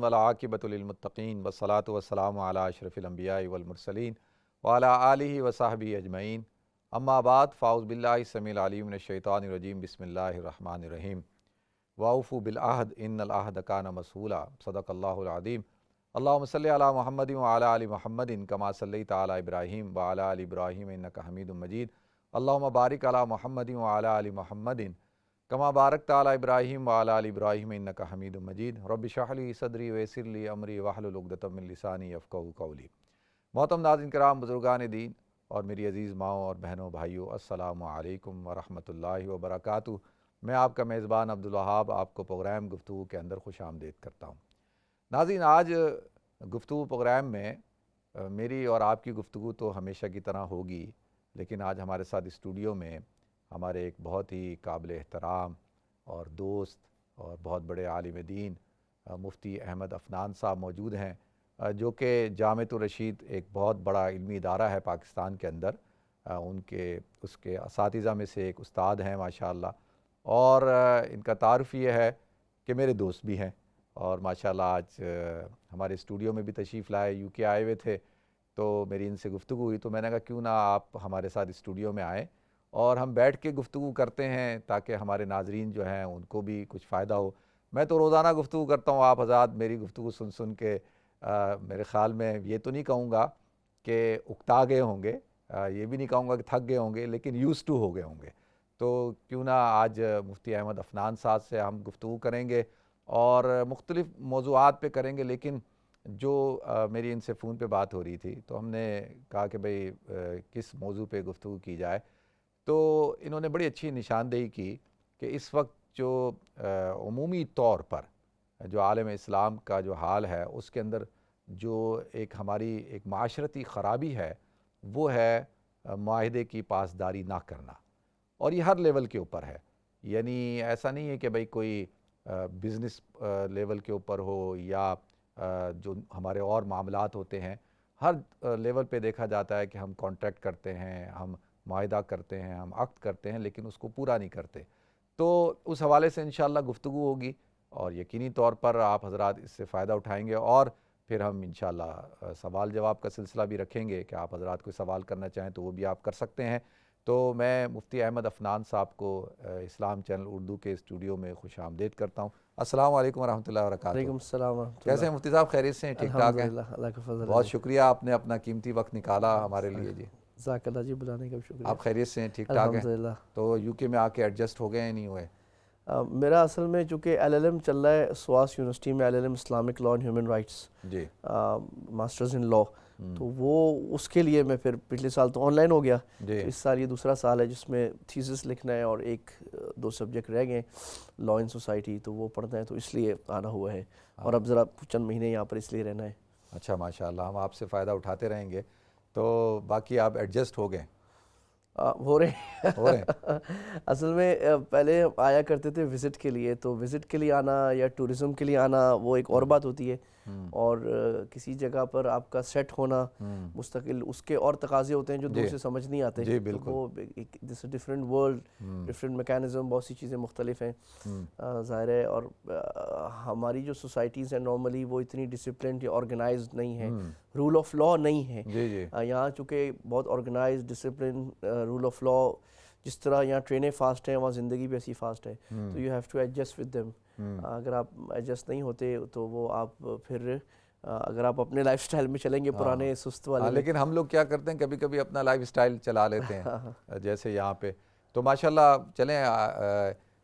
والعاقبۃ للمتقین والصلاۃ والسلام علی اشرف الانبیاء والمرسلین وعلی آلہ وصحبہ اجمعین اما بعد فاعوذ باللہ السمیع العلیم من الشیطان الرجیم بسم اللہ الرحمن الرحیم واوفوا بالعہد ان العہد کان مسئولا صدق اللہ العظیم اللہم صلی علی محمد وعلی آل محمد کما صلیت علی ابراہیم وعلی آل ابراہیم انک حمید مجید اللہم بارک علی محمد وعلی آل محمد کما بارکت علی ابراہیم وعلی آل ابراہیم انک حمید مجید رب اشرح لی صدری ویسر لی امری واحلل عقدۃ من لسانی یفقہوا قولی۔ محترم ناظرین کرام، بزرگان دین اور میری عزیز ماؤں اور بہنوں بھائیوں، السلام علیکم ورحمۃ اللہ وبرکاتہ۔ میں آپ کا میزبان عبدالوہاب آپ کو پروگرام گفتگو کے اندر خوش آمدید کرتا ہوں۔ ناظرین، آج گفتگو پروگرام میں میری اور آپ کی گفتگو تو ہمیشہ کی طرح ہوگی، لیکن آج ہمارے ساتھ اسٹوڈیو میں ہمارے ایک بہت ہی قابل احترام اور دوست اور بہت بڑے عالم دین مفتی احمد عفنان صاحب موجود ہیں، جو کہ جامعۃ الرشید ایک بہت بڑا علمی ادارہ ہے پاکستان کے اندر۔ اس کے اساتذہ میں سے ایک استاد ہیں ماشاءاللہ، اور ان کا تعارف یہ ہے کہ میرے دوست بھی ہیں، اور ماشاءاللہ آج ہمارے اسٹوڈیو میں بھی تشریف لائے، یو کے آئے ہوئے تھے، تو میری ان سے گفتگو ہوئی تو میں نے کہا کیوں نہ آپ ہمارے ساتھ اسٹوڈیو میں آئیں اور ہم بیٹھ کے گفتگو کرتے ہیں تاکہ ہمارے ناظرین جو ہیں ان کو بھی کچھ فائدہ ہو۔ میں تو روزانہ گفتگو کرتا ہوں، آپ حضرات میری گفتگو سن کے میرے خیال میں یہ تو نہیں کہوں گا کہ اکتا گئے ہوں گے، یہ بھی نہیں کہوں گا کہ تھک گئے ہوں گے، لیکن یوز ٹو ہو گئے ہوں گے۔ تو کیوں نہ آج مفتی احمد عفنان صاحب سے ہم گفتگو کریں گے اور مختلف موضوعات پہ کریں گے، لیکن جو میری ان سے فون پہ بات ہو رہی تھی تو ہم نے کہا کہ بھئی کس موضوع پہ گفتگو کی جائے، تو انہوں نے بڑی اچھی نشاندہی کی کہ اس وقت جو عمومی طور پر جو عالم اسلام کا جو حال ہے اس کے اندر جو ہماری ایک معاشرتی خرابی ہے وہ ہے معاہدے کی پاسداری نہ کرنا، اور یہ ہر لیول کے اوپر ہے۔ یعنی ایسا نہیں ہے کہ بھئی کوئی بزنس لیول کے اوپر ہو یا جو ہمارے اور معاملات ہوتے ہیں، ہر لیول پہ دیکھا جاتا ہے کہ ہم کانٹریکٹ کرتے ہیں، ہم معاہدہ کرتے ہیں، ہم عقد کرتے ہیں، لیکن اس کو پورا نہیں کرتے۔ تو اس حوالے سے انشاءاللہ گفتگو ہوگی اور یقینی طور پر آپ حضرات اس سے فائدہ اٹھائیں گے، اور پھر ہم انشاءاللہ سوال جواب کا سلسلہ بھی رکھیں گے کہ آپ حضرات کوئی سوال کرنا چاہیں تو وہ بھی آپ کر سکتے ہیں۔ تو میں مفتی احمد عفنان صاحب کو اسلام چینل اردو کے اسٹوڈیو میں خوش آمدید کرتا ہوں۔ السلام علیکم ورحمۃ اللہ وبرکاتہ۔ وعلیکم السلام ورحمۃ اللہ۔ کیسے ہیں مفتی صاحب؟ خیریت سے ہیں؟ ٹھیک ٹھاک ہیں؟ الحمدللہ، اللہ کا فضل ہے۔ بہت شکریہ، آپ نے اپنا قیمتی وقت نکالا ہمارے لیے جی۔ جزاک اللہ جی، بلانے کا شکریہ۔ آپ خیریت سے ہیں؟ ٹھیک ٹھاک ہیں؟ الحمدللہ۔ تو یو کے میں آ کے ایڈجسٹ ہو گئے ہیں نہیں ہوئے؟ میرا اصل میں چونکہ ایل ایل ایم چل رہا ہے سواس یونیورسٹی میں، L L M Islamic law and human rights, جی، ماسٹرز ان لا، تو وہ اس کے لیے میں پھر پچھلے سال تو آن لائن ہو گیا، جی، تو اس سال یہ دوسرا سال ہے جس میں تھیسس لکھنا ہے اور ایک دو سبجیکٹ رہ گئے، لا ان سوسائٹی، تو وہ پڑھنا ہے، تو اس لیے آنا ہوا ہے، اور اب ذرا چند مہینے یہاں پر اس لیے رہنا ہے۔ اچھا، ماشاءاللہ، ہم آپ سے فائدہ اٹھاتے رہیں گے۔ تو باقی آپ ایڈجسٹ ہو گئے؟ ہو رہے ہیں۔ اصل میں پہلے آیا کرتے تھے وزٹ کے لیے، تو وزٹ کے لیے آنا یا ٹورزم کے لیے آنا وہ ایک اور بات ہوتی ہے، اور کسی جگہ پر آپ کا سیٹ ہونا مستقل، اس کے اور تقاضے ہوتے ہیں جو دور سے سمجھ نہیں آتے۔ جی بالکل، وہ دس ڈفرینٹ ورلڈ، ڈفرینٹ میکانزم، بہت سی چیزیں مختلف ہیں، ظاہر ہے، اور ہماری جو سوسائٹیز ہیں نارملی وہ اتنی ڈسپلنڈ یا آرگنائزڈ نہیں ہیں، رول آف لا نہیں ہے یہاں، چونکہ بہت organised, discipline, rule of law, جس طرح یہاں ٹرینیں فاسٹ ہیں وہاں زندگی بھی ایسی فاسٹ ہے، تو you have to adjust with them. اگر آپ ایڈجسٹ نہیں ہوتے تو وہ آپ پھر اگر آپ اپنے لائف سٹائل میں چلیں گے پرانے سست والے، لیکن ہم لوگ کیا کرتے ہیں کبھی کبھی اپنا لائف سٹائل چلا لیتے ہیں جیسے یہاں پہ، تو ماشاءاللہ چلیں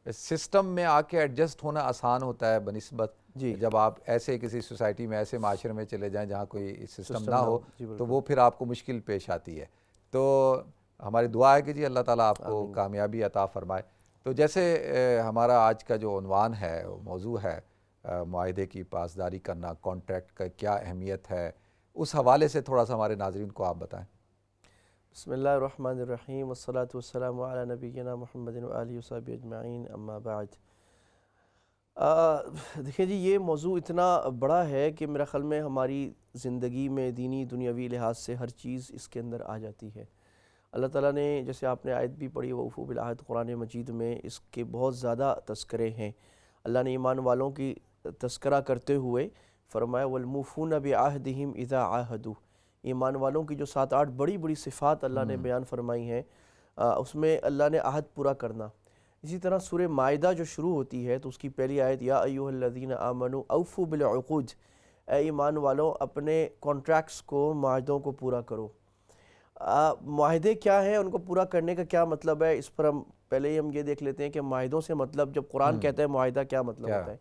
سسٹم میں آ کے ایڈجسٹ ہونا آسان ہوتا ہے بنسبت جب آپ ایسے کسی سوسائٹی میں، ایسے معاشرے میں چلے جائیں جہاں کوئی سسٹم نہ ہو، تو وہ پھر آپ کو مشکل پیش آتی ہے۔ تو ہماری دعا ہے کہ جی اللہ تعالیٰ آپ کو کامیابی عطا فرمائے۔ تو جیسے ہمارا آج کا جو عنوان ہے، موضوع ہے معاہدے کی پاسداری کرنا، کانٹریکٹ کا کیا اہمیت ہے، اس حوالے سے تھوڑا سا ہمارے ناظرین کو آپ بتائیں۔ بسم اللہ الرحمن الرحیم، والصلاة والسلام علی نبینا محمد وآلہ وصحبہ اجمعین، اما بعد۔ دیکھیں جی، یہ موضوع اتنا بڑا ہے کہ میرا خیال میں ہماری زندگی میں دینی دنیاوی لحاظ سے ہر چیز اس کے اندر آ جاتی ہے۔ اللہ تعالیٰ نے، جیسے آپ نے آیت بھی پڑھی وَأَوْفُوا بِالْعَهْدِ، قرآن مجید میں اس کے بہت زیادہ تذکرے ہیں۔ اللہ نے ایمان والوں کی تذکرہ کرتے ہوئے فرمایا والموفون بعہدہم اذا عاہدوا، ایمان والوں کی جو 7-8 بڑی بڑی صفات اللہ نے بیان فرمائی ہیں، اس میں اللہ نے عہد پورا کرنا۔ اسی طرح سورہ مائدہ جو شروع ہوتی ہے تو اس کی پہلی آیت یا ایھا الذین آمنوا اوفوا بالعقود، اے ایمان والوں اپنے کانٹریکٹس کو، معاہدوں کو پورا کرو۔ معاہدے کیا ہیں، ان کو پورا کرنے کا کیا مطلب ہے، اس پر پہلے ہی ہم یہ دیکھ لیتے ہیں کہ معاہدوں سے مطلب، جب قرآن کہتا ہے معاہدہ کیا مطلب ہوتا ہے۔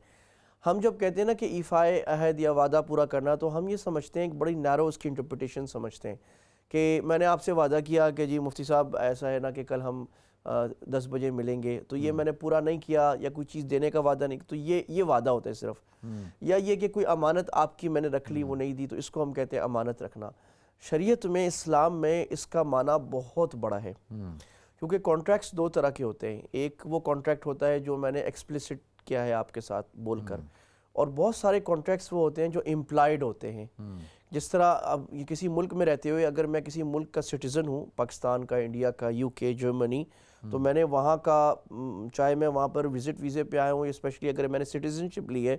ہم جب کہتے ہیں نا کہ ایفائے عہد یا وعدہ پورا کرنا، تو ہم یہ سمجھتے ہیں، ایک بڑی نیرو اس کی انٹرپریٹیشن سمجھتے ہیں کہ میں نے آپ سے وعدہ کیا کہ جی مفتی صاحب ایسا ہے نا کہ کل ہم 10 بجے ملیں گے، تو یہ میں نے پورا نہیں کیا، یا کوئی چیز دینے کا وعدہ نہیں، تو یہ وعدہ ہوتا ہے صرف۔ یا یہ کہ کوئی امانت آپ کی میں نے رکھ لی، وہ نہیں دی، تو اس کو ہم کہتے ہیں امانت رکھنا۔ شریعت میں، اسلام میں اس کا معنی بہت بڑا ہے، کیونکہ کانٹریکٹس 2 طرح کے ہوتے ہیں۔ ایک وہ کانٹریکٹ ہوتا ہے جو میں نے ایکسپلیسٹ کیا ہے آپ کے ساتھ بول کر، اور بہت سارے کانٹریکٹس وہ ہوتے ہیں جو امپلائڈ ہوتے ہیں۔ جس طرح اب کسی ملک میں رہتے ہوئے اگر میں کسی ملک کا سٹیزن ہوں، پاکستان کا، انڈیا کا، UK، جرمنی، تو میں نے وہاں کا، چاہے میں وہاں پر وزٹ ویزے پہ آیا ہوں، اسپیشلی اگر میں نے سٹیزن شپ لی ہے،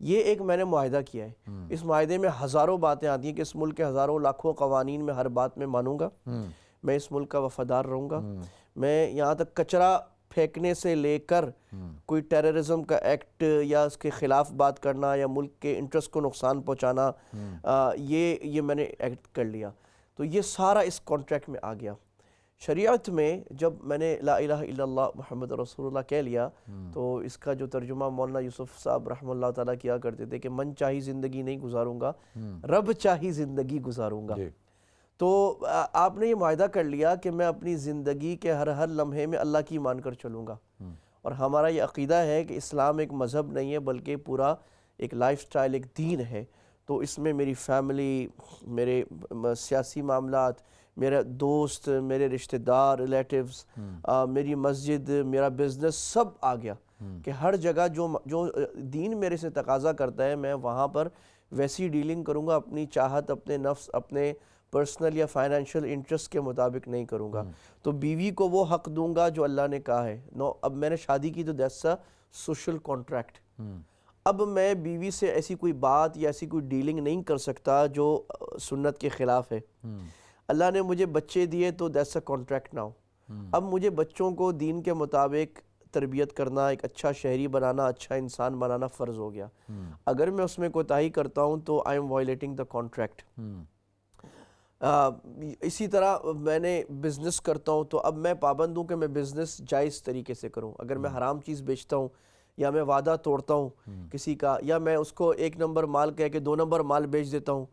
یہ ایک میں نے معاہدہ کیا ہے۔ اس معاہدے میں ہزاروں باتیں آتی ہیں کہ اس ملک کے ہزاروں لاکھوں قوانین میں ہر بات میں مانوں گا، میں اس ملک کا وفادار رہوں گا، میں یہاں تک کچرا پھینکنے سے لے کر کوئی ٹیررزم کا ایکٹ یا اس کے خلاف بات کرنا یا ملک کے انٹرسٹ کو نقصان پہنچانا، یہ میں نے ایکٹ کر لیا، تو یہ سارا اس کانٹریکٹ میں آ گیا۔ شریعت میں جب میں نے لا الہ الا اللہ محمد رسول اللہ کہہ لیا، تو اس کا جو ترجمہ مولانا یوسف صاحب رحمہ اللہ تعالیٰ کیا کرتے تھے کہ من چاہی زندگی نہیں گزاروں گا، رب چاہی زندگی گزاروں گا۔ تو آپ نے یہ معاہدہ کر لیا کہ میں اپنی زندگی کے ہر لمحے میں اللہ کی مان کر چلوں گا، اور ہمارا یہ عقیدہ ہے کہ اسلام ایک مذہب نہیں ہے بلکہ پورا ایک لائف سٹائل، ایک دین ہے۔ تو اس میں میری فیملی، میرے سیاسی معاملات، میرے دوست، میرے رشتہ دار، ریلیٹیوز، میری مسجد، میرا بزنس، سب آ گیا کہ ہر جگہ جو دین میرے سے تقاضا کرتا ہے میں وہاں پر ویسی ڈیلنگ کروں گا، اپنی چاہت، اپنے نفس، اپنے پرسنل یا فائنینشیل انٹرسٹ کے مطابق نہیں کروں گا۔ تو بیوی کو وہ حق دوں گا جو اللہ نے کہا ہے۔ اب میں نے شادی کی تو دیٹس اے سوشل کانٹریکٹ۔ اب میں بیوی سے ایسی کوئی بات یا ایسی کوئی ڈیلنگ نہیں کر سکتا جو سنت کے خلاف ہے۔ اللہ نے مجھے بچے دیے تو دیٹس اے کانٹریکٹ ناؤ۔ اب مجھے بچوں کو دین کے مطابق تربیت کرنا، ایک اچھا شہری بنانا، اچھا انسان بنانا فرض ہو گیا۔ اگر میں اس میں کوتاہی کرتا ہوں تو I am violating the contract. اسی طرح میں نے بزنس کرتا ہوں تو اب میں پابند ہوں کہ میں بزنس جائز طریقے سے کروں۔ اگر میں حرام چیز بیچتا ہوں یا میں وعدہ توڑتا ہوں کسی کا، یا میں اس کو 1 نمبر مال کہہ کے 2 نمبر مال بیچ دیتا ہوں،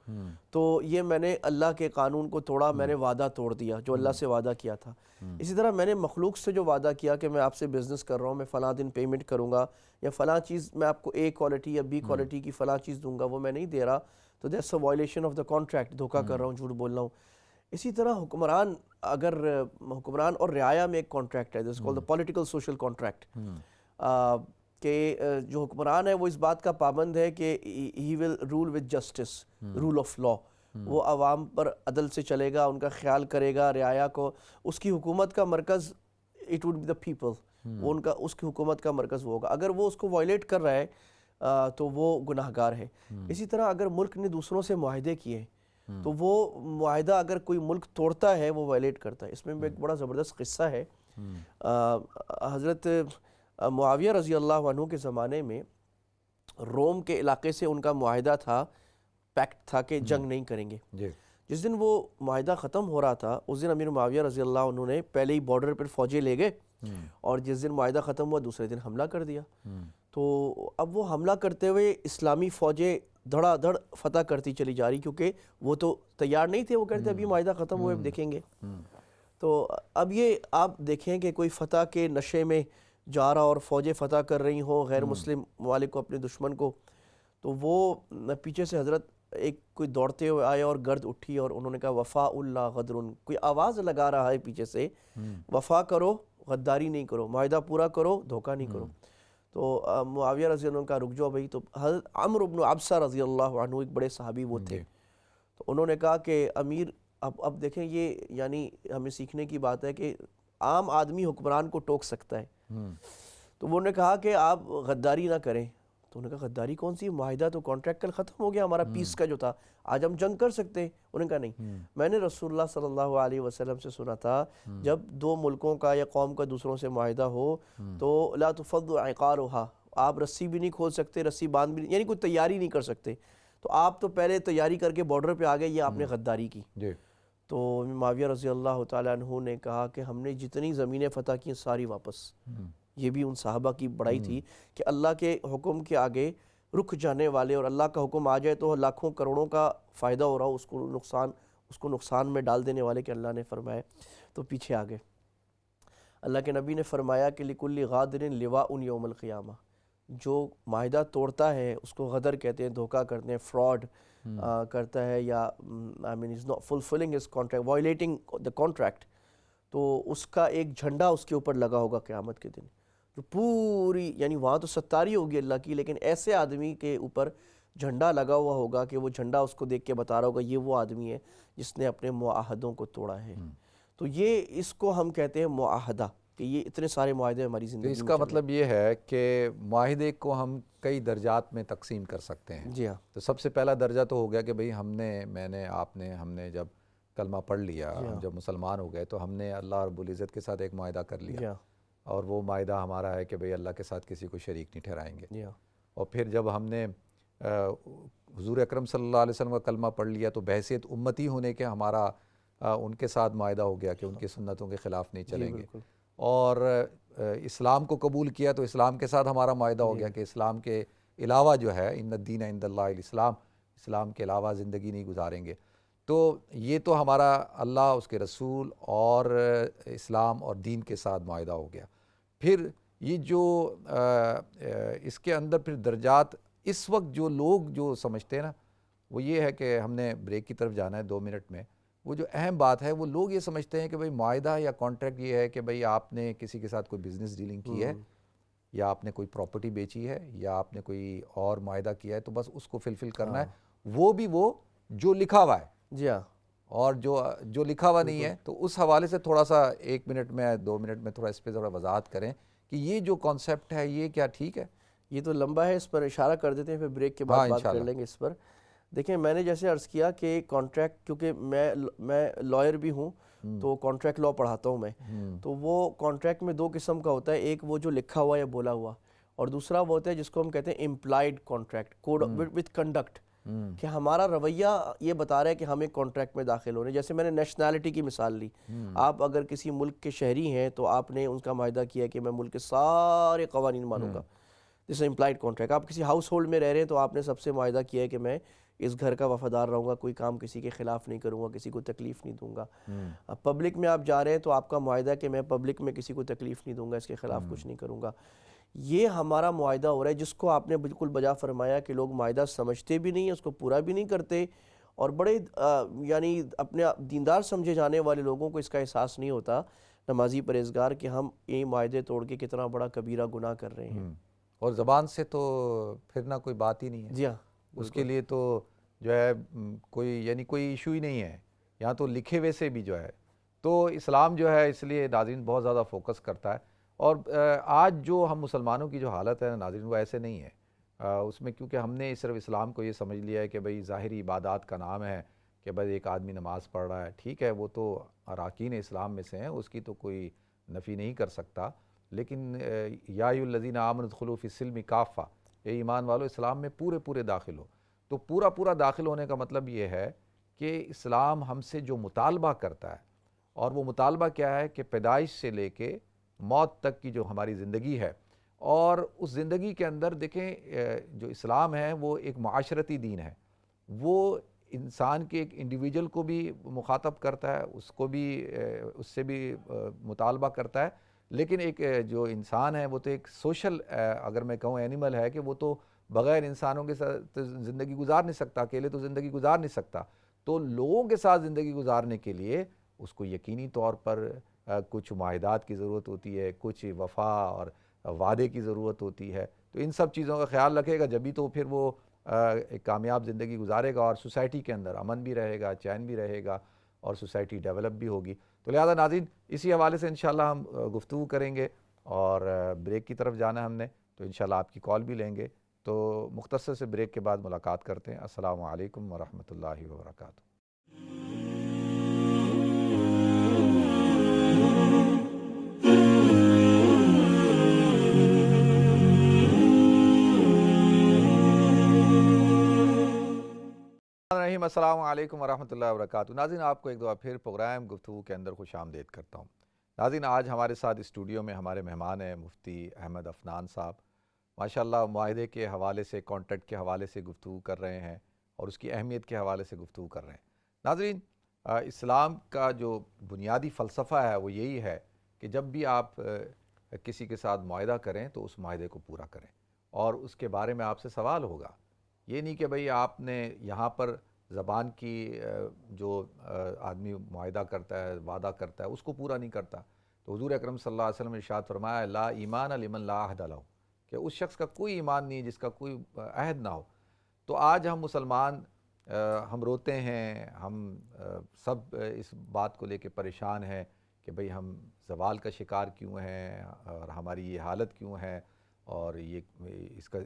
تو یہ میں نے اللہ کے قانون کو توڑا، میں نے وعدہ توڑ دیا جو اللہ سے وعدہ کیا تھا۔ اسی طرح میں نے مخلوق سے جو وعدہ کیا کہ میں آپ سے بزنس کر رہا ہوں، میں فلاں دن پیمنٹ کروں گا، یا فلاں چیز میں آپ کو A کوالٹی یا B کوالٹی کی فلاں چیز دوں گا، وہ میں نہیں دے رہا، تو that's a violation of the contract, دھوکہ کر رہا ہوں، جھوٹ بول رہا ہوں۔ اسی طرح حکمران، اگر حکمران اور رعایا میں ایک کانٹریکٹ ہے، this called the political social contract, کہ جو حکمران ہے وہ اس بات کا پابند ہے کہ he will rule with justice, rule of law, وہ عوام پر عدل سے چلے گا، ان کا خیال کرے گا، رعایا کو، اس کی حکومت کا مرکز it would be the people, وہ اس کی حکومت کا مرکز وہ ہوگا۔ اگر وہ اس کو وائلیٹ کر رہا ہے تو وہ گناہ گار ہے۔ اسی طرح اگر ملک نے دوسروں سے معاہدے کیے تو وہ معاہدہ اگر کوئی ملک توڑتا ہے وہ وائلیٹ کرتا ہے۔ اس میں ایک بڑا زبردست قصہ ہے۔ حضرت معاویہ رضی اللہ عنہ کے زمانے میں روم کے علاقے سے ان کا معاہدہ تھا، پیکٹ تھا کہ جنگ نہیں کریں گے۔ جس دن وہ معاہدہ ختم ہو رہا تھا اس دن امیر معاویہ رضی اللہ عنہ نے پہلے ہی بارڈر پر فوجیں لے گئے، اور جس دن معاہدہ ختم ہوا دوسرے دن حملہ کر دیا۔ تو اب وہ حملہ کرتے ہوئے اسلامی فوجیں دھڑا دھڑ فتح کرتی چلی جا رہی، کیونکہ وہ تو تیار نہیں تھے، وہ کہتے ابھی معاہدہ ختم ہوئے دیکھیں گے۔ تو اب یہ آپ دیکھیں کہ کوئی فتح کے نشے میں جا رہا اور فوجیں فتح کر رہی ہوں غیر مسلم ممالک کو، اپنے دشمن کو، تو وہ پیچھے سے حضرت ایک کوئی دوڑتے ہوئے آئے اور گرد اٹھی، اور انہوں نے کہا وفاء اللہ غدرن، کوئی آواز لگا رہا ہے پیچھے سے، وفا کرو، غداری نہیں کرو، معاہدہ پورا کرو، دھوکہ نہیں کرو۔ تو معاویہ رضی اللہ عنہ کا رک جاؤ بھائی۔ تو حضرت عمرو بن عبسہ رضی اللہ عنہ ایک بڑے صحابی وہ تھے، تو انہوں نے کہا کہ امیر، اب دیکھیں یہ یعنی ہمیں سیکھنے کی بات ہے کہ عام آدمی حکمران کو ٹوک سکتا ہے، تو انہوں نے کہا کہ آپ غداری نہ کریں۔ تو انہوں نے کہا غداری کون سی، معاہدہ تو کانٹریکٹ کل ختم ہو گیا ہمارا پیس کا جو تھا، آج ہم جنگ کر سکتے ہیں. انہوں نے کہا نہیں، میں نے رسول اللہ صلی اللہ علیہ وسلم سے سنا تھا جب دو ملکوں کا یا قوم کا دوسروں سے معاہدہ ہو تو لا تفض عقارها، آپ رسی بھی نہیں کھول سکتے، رسی باندھ بھی نہیں، یعنی کوئی تیاری نہیں کر سکتے. تو آپ تو پہلے تیاری کر کے بارڈر پہ آ گئے، یہ آپ نے غداری کی. جی. تو معاویہ رضی اللہ تعالیٰ عنہ نے کہا کہ ہم نے جتنی زمینیں فتح کی ساری واپس. یہ بھی ان صحابہ کی بڑائی تھی کہ اللہ کے حکم کے آگے رک جانے والے، اور اللہ کا حکم آ جائے تو لاکھوں کروڑوں کا فائدہ ہو رہا ہو، اس کو نقصان میں ڈال دینے والے کہ اللہ نے فرمایا تو پیچھے آ گئے. اللہ کے نبی نے فرمایا کہ لِكُلِّ غَادِرٍ لِوَاءٌ يَوْمَ الْقِيَامَةِ، جو معاہدہ توڑتا ہے اس کو غدر کہتے ہیں، دھوکہ کرتے ہیں، فراڈ کرتا ہے، یا I mean is not fulfilling his contract, violating the contract، تو اس کا ایک جھنڈا اس کے اوپر لگا ہوگا قیامت کے دن، جو پوری، یعنی وہاں تو ستاری ہوگی اللہ کی، لیکن ایسے آدمی کے اوپر جھنڈا لگا ہوا ہوگا کہ وہ جھنڈا اس کو دیکھ کے بتا رہا ہوگا یہ وہ آدمی ہے جس نے اپنے معاہدوں کو توڑا ہے. تو یہ اس کو ہم کہتے ہیں معاہدہ، کہ یہ اتنے سارے معاہدے ہماری تو زندگی اس میں کا چل رہے مطلب یہ ہے کہ معاہدے کو ہم کئی درجات میں تقسیم کر سکتے ہیں. ہیں. جی ہاں، تو سب سے پہلا درجہ تو ہو گیا کہ بھئی ہم نے جب کلمہ پڑھ لیا، ہم جب مسلمان ہو گئے تو ہم نے اللہ رب العزت کے ساتھ ایک معاہدہ کر جی لیا، ہاں، اور وہ معاہدہ ہمارا ہے کہ بھئی اللہ کے ساتھ کسی کو شریک نہیں ٹھہرائیں گے. جی ہاں، اور پھر جب ہم نے حضور اکرم صلی اللہ علیہ وسلم کا کلمہ پڑھ لیا تو بحیثیت امتی ہونے کے ہمارا ان کے ساتھ معاہدہ ہو گیا کہ ان کی سنتوں کے خلاف نہیں چلیں گے. بالکل. اور اسلام کو قبول کیا تو اسلام کے ساتھ ہمارا معاہدہ ہو گیا کہ اسلام کے علاوہ جو ہے ان الدین عند اللہ الاسلام، اسلام کے علاوہ زندگی نہیں گزاریں گے. تو یہ تو ہمارا اللہ، اس کے رسول اور اسلام اور دین کے ساتھ معاہدہ ہو گیا. پھر یہ جو اس کے اندر پھر درجات، اس وقت جو لوگ جو سمجھتے ہیں نا، وہ یہ ہے کہ ہم نے بریک کی طرف جانا ہے 2 منٹ میں. وہ جو اہم بات ہے، وہ لوگ یہ سمجھتے ہیں کہ بھئی معاہدہ یا کانٹریکٹ یہ ہے کہ بھئی آپ نے کسی کے ساتھ کوئی بزنس ڈیلنگ کی ہے، یا آپ نے کوئی پراپرٹی بیچی ہے، یا آپ نے کوئی اور معاہدہ کیا ہے، تو بس اس کو فلفل کرنا ہے، وہ بھی وہ جو لکھا ہوا ہے. جی ہاں، اور جو لکھا ہوا نہیں ہے، تو اس حوالے سے تھوڑا سا 1 منٹ میں 2 منٹ میں تھوڑا اس پہ ذرا وضاحت کریں کہ یہ جو کانسیپٹ ہے یہ کیا ٹھیک ہے؟ یہ تو لمبا ہے، اس پر اشارہ کر دیتے ہیں، پھر بریک کے بعد بات کر لیں گے اس پر. دیکھیں، میں نے جیسے عرض کیا کہ کانٹریکٹ، کیونکہ میں لائر بھی ہوں تو کانٹریکٹ لا پڑھاتا ہوں میں، تو وہ کانٹریکٹ میں 2 قسم کا ہوتا ہے، ایک وہ جو لکھا ہوا یا بولا ہوا، اور دوسرا وہ ہوتا ہے جس کو ہم کہتے ہیں implied contract, code with conduct, کہ ہمارا رویہ یہ بتا رہا ہے کہ ہم ایک کانٹریکٹ میں داخل ہو رہے ہیں. جیسے میں نے نیشنلٹی کی مثال لی، آپ اگر کسی ملک کے شہری ہیں تو آپ نے ان کا معاہدہ کیا کہ میں ملک کے سارے قوانین مانوں گا، جس سے امپلائڈ کانٹریکٹ. آپ کسی ہاؤس ہولڈ میں رہ رہے ہیں تو آپ نے سب سے معاہدہ کیا ہے کہ میں اس گھر کا وفادار رہوں گا، کوئی کام کسی کے خلاف نہیں کروں گا، کسی کو تکلیف نہیں دوں گا. اب پبلک میں آپ جا رہے ہیں تو آپ کا معاہدہ ہے کہ میں پبلک میں کسی کو تکلیف نہیں دوں گا، اس کے خلاف کچھ نہیں کروں گا. یہ ہمارا معاہدہ ہو رہا ہے، جس کو آپ نے بالکل بجا فرمایا کہ لوگ معاہدہ سمجھتے بھی نہیں ہیں، اس کو پورا بھی نہیں کرتے، اور بڑے یعنی اپنے دیندار سمجھے جانے والے لوگوں کو اس کا احساس نہیں ہوتا، نمازی پرہیزگار، کہ ہم یہ معاہدے توڑ کے کتنا بڑا کبیرہ گناہ کر رہے ہیں. اور زبان سے تو پھرنا کوئی بات ہی نہیں ہے. جی ہاں، اس کے لیے تو جو ہے کوئی ایشو ہی نہیں ہے، یہاں تو لکھے ہوئے سے بھی جو ہے. تو اسلام جو ہے اس لیے ناظرین بہت زیادہ فوکس کرتا ہے. اور آج جو ہم مسلمانوں کی جو حالت ہے ناظرین، وہ ایسے نہیں ہے. اس میں کیونکہ ہم نے صرف اسلام کو یہ سمجھ لیا ہے کہ بھئی ظاہری عبادات کا نام ہے کہ بس ایک آدمی نماز پڑھ رہا ہے، ٹھیک ہے، وہ تو اراکین اسلام میں سے ہیں، اس کی تو کوئی نفی نہیں کر سکتا. لیکن یا ایھا الذین آمنوا ادخلوا فی السلم کافہ، اے ایمان والو اسلام میں پورے داخل ہو. تو پورا داخل ہونے کا مطلب یہ ہے کہ اسلام ہم سے جو مطالبہ کرتا ہے، اور وہ مطالبہ کیا ہے کہ پیدائش سے لے کے موت تک کی جو ہماری زندگی ہے، اور اس زندگی کے اندر دیکھیں جو اسلام ہے وہ ایک معاشرتی دین ہے. وہ انسان کے ایک انڈیویجول کو بھی مخاطب کرتا ہے، اس کو بھی اس سے بھی مطالبہ کرتا ہے. لیکن ایک جو انسان ہے وہ تو ایک سوشل، اگر میں کہوں اینیمل ہے، کہ وہ تو بغیر انسانوں کے ساتھ زندگی گزار نہیں سکتا، اکیلے تو زندگی گزار نہیں سکتا. تو لوگوں کے ساتھ زندگی گزارنے کے لیے اس کو یقینی طور پر کچھ معاہدات کی ضرورت ہوتی ہے، کچھ وفا اور وعدے کی ضرورت ہوتی ہے. تو ان سب چیزوں کا خیال رکھے گا جبھی تو پھر وہ ایک کامیاب زندگی گزارے گا، اور سوسائٹی کے اندر امن بھی رہے گا، چین بھی رہے گا، اور سوسائٹی ڈیولپ بھی ہوگی. تو لہذا ناظرین اسی حوالے سے انشاءاللہ ہم گفتگو کریں گے، اور بریک کی طرف جانا ہے ہم نے، تو انشاءاللہ آپ کی کال بھی لیں گے. تو مختصر سے بریک کے بعد ملاقات کرتے ہیں۔ السلام علیکم ورحمۃ اللہ وبرکاتہ۔ رحیم السلام علیکم ورحمۃ اللہ وبرکاتہ۔ ناظرین، آپ کو ایک دفعہ پھر پروگرام گفتگو کے اندر خوش آمدید کرتا ہوں۔ ناظرین، آج ہمارے ساتھ اسٹوڈیو میں ہمارے مہمان ہیں مفتی احمد عفنان صاحب۔ ماشاءاللہ معاہدے کے حوالے سے، کانٹریکٹ کے حوالے سے گفتگو کر رہے ہیں اور اس کی اہمیت کے حوالے سے گفتگو کر رہے ہیں۔ ناظرین، اسلام کا جو بنیادی فلسفہ ہے وہ یہی ہے کہ جب بھی آپ کسی کے ساتھ معاہدہ کریں تو اس معاہدے کو پورا کریں، اور اس کے بارے میں آپ سے سوال ہوگا۔ یہ نہیں کہ بھئی آپ نے یہاں پر زبان کی جو آدمی معاہدہ کرتا ہے، وعدہ کرتا ہے، اس کو پورا نہیں کرتا۔ تو حضور اکرم صلی اللہ علیہ وسلم نے ارشاد فرمایا لا ایمان لمن لا عہد لہ، کہ اس شخص کا کوئی ایمان نہیں جس کا کوئی عہد نہ ہو۔ تو آج ہم مسلمان ہم روتے ہیں، ہم سب اس بات کو لے کے پریشان ہیں کہ بھئی ہم زوال کا شکار کیوں ہیں، اور ہماری یہ حالت کیوں ہے، اور یہ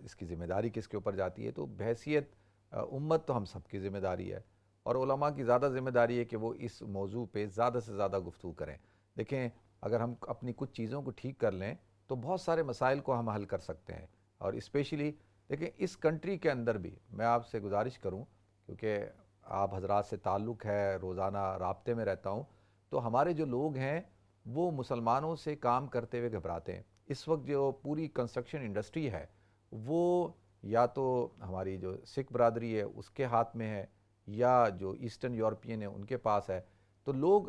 اس کی ذمہ داری کس کے اوپر جاتی ہے۔ تو بحیثیت امت تو ہم سب کی ذمہ داری ہے، اور علماء کی زیادہ ذمہ داری ہے کہ وہ اس موضوع پہ زیادہ سے زیادہ گفتگو کریں۔ دیکھیں، اگر ہم اپنی کچھ چیزوں کو ٹھیک کر لیں تو بہت سارے مسائل کو ہم حل کر سکتے ہیں۔ اور اسپیشلی دیکھیں اس کنٹری کے اندر بھی میں آپ سے گزارش کروں، کیونکہ آپ حضرات سے تعلق ہے، روزانہ رابطے میں رہتا ہوں، تو ہمارے جو لوگ ہیں وہ مسلمانوں سے کام کرتے ہوئے گھبراتے ہیں۔ اس وقت جو پوری کنسٹرکشن انڈسٹری ہے وہ یا تو ہماری جو سکھ برادری ہے اس کے ہاتھ میں ہے، یا جو ایسٹرن یورپین ہے ان کے پاس ہے۔ تو لوگ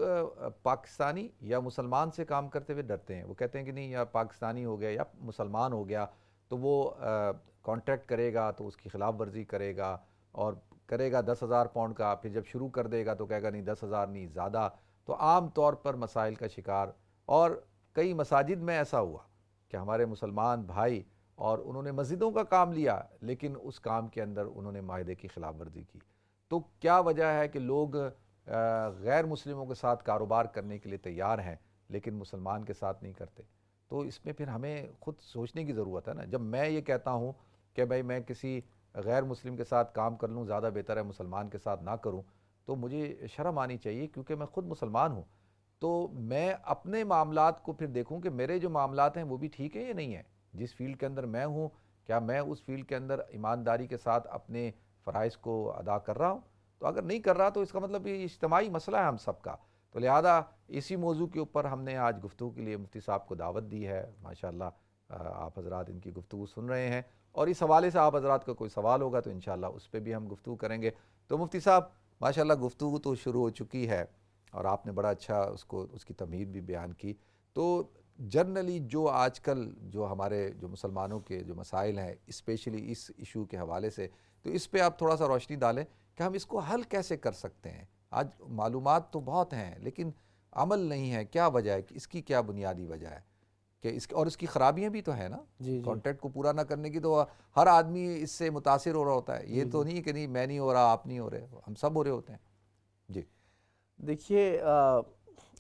پاکستانی یا مسلمان سے کام کرتے ہوئے ڈرتے ہیں۔ وہ کہتے ہیں کہ نہیں، یا پاکستانی ہو گیا یا مسلمان ہو گیا تو وہ کانٹریکٹ کرے گا تو اس کی خلاف ورزی کرے گا، اور کرے گا 10,000 پاؤنڈ کا، پھر جب شروع کر دے گا تو کہے گا نہیں 10,000 نہیں زیادہ۔ تو عام طور پر مسائل کا شکار، اور کئی مساجد میں ایسا ہوا کہ ہمارے مسلمان بھائی، اور انہوں نے مسجدوں کا کام لیا لیکن اس کام کے اندر انہوں نے معاہدے کی خلاف ورزی کی۔ تو کیا وجہ ہے کہ لوگ غیر مسلموں کے ساتھ کاروبار کرنے کے لیے تیار ہیں لیکن مسلمان کے ساتھ نہیں کرتے؟ تو اس میں پھر ہمیں خود سوچنے کی ضرورت ہے نا۔ جب میں یہ کہتا ہوں کہ بھائی میں کسی غیر مسلم کے ساتھ کام کر لوں زیادہ بہتر ہے مسلمان کے ساتھ نہ کروں، تو مجھے شرم آنی چاہیے، کیونکہ میں خود مسلمان ہوں۔ تو میں اپنے معاملات کو پھر دیکھوں کہ میرے جو معاملات ہیں وہ بھی ٹھیک ہیں یا نہیں ہیں۔ جس فیلڈ کے اندر میں ہوں، کیا میں اس فیلڈ کے اندر ایمانداری کے ساتھ اپنے فرائض کو ادا کر رہا ہوں؟ تو اگر نہیں کر رہا تو اس کا مطلب یہ اجتماعی مسئلہ ہے ہم سب کا۔ تو لہذا اسی موضوع کے اوپر ہم نے آج گفتگو کے لیے مفتی صاحب کو دعوت دی ہے۔ ماشاءاللہ آپ حضرات ان کی گفتگو سن رہے ہیں، اور اس حوالے سے آپ حضرات کا کوئی سوال ہوگا تو انشاءاللہ اس پہ بھی ہم گفتگو کریں گے۔ تو مفتی صاحب ماشاءاللہ گفتگو تو شروع ہو چکی ہے، اور آپ نے بڑا اچھا اس کی تمہید بھی بیان کی۔ تو جنرلی جو آج کل جو ہمارے جو مسلمانوں کے جو مسائل ہیں، اسپیشلی اس ایشو کے حوالے سے، تو اس پہ آپ تھوڑا سا روشنی ڈالیں کہ ہم اس کو حل کیسے کر سکتے ہیں۔ آج معلومات تو بہت ہیں لیکن عمل نہیں ہے۔ کیا وجہ ہے، اس کی کیا بنیادی وجہ ہے کہ اور اس کی خرابیاں بھی تو ہیں نا؟ کانٹریکٹ کو پورا نہ کرنے کی تو ہر آدمی اس سے متاثر ہو رہا ہوتا ہے۔ یہ تو نہیں کہ نہیں میں نہیں ہو رہا، آپ نہیں ہو رہے، ہم سب ہو رہے ہوتے ہیں۔ جی دیکھیے،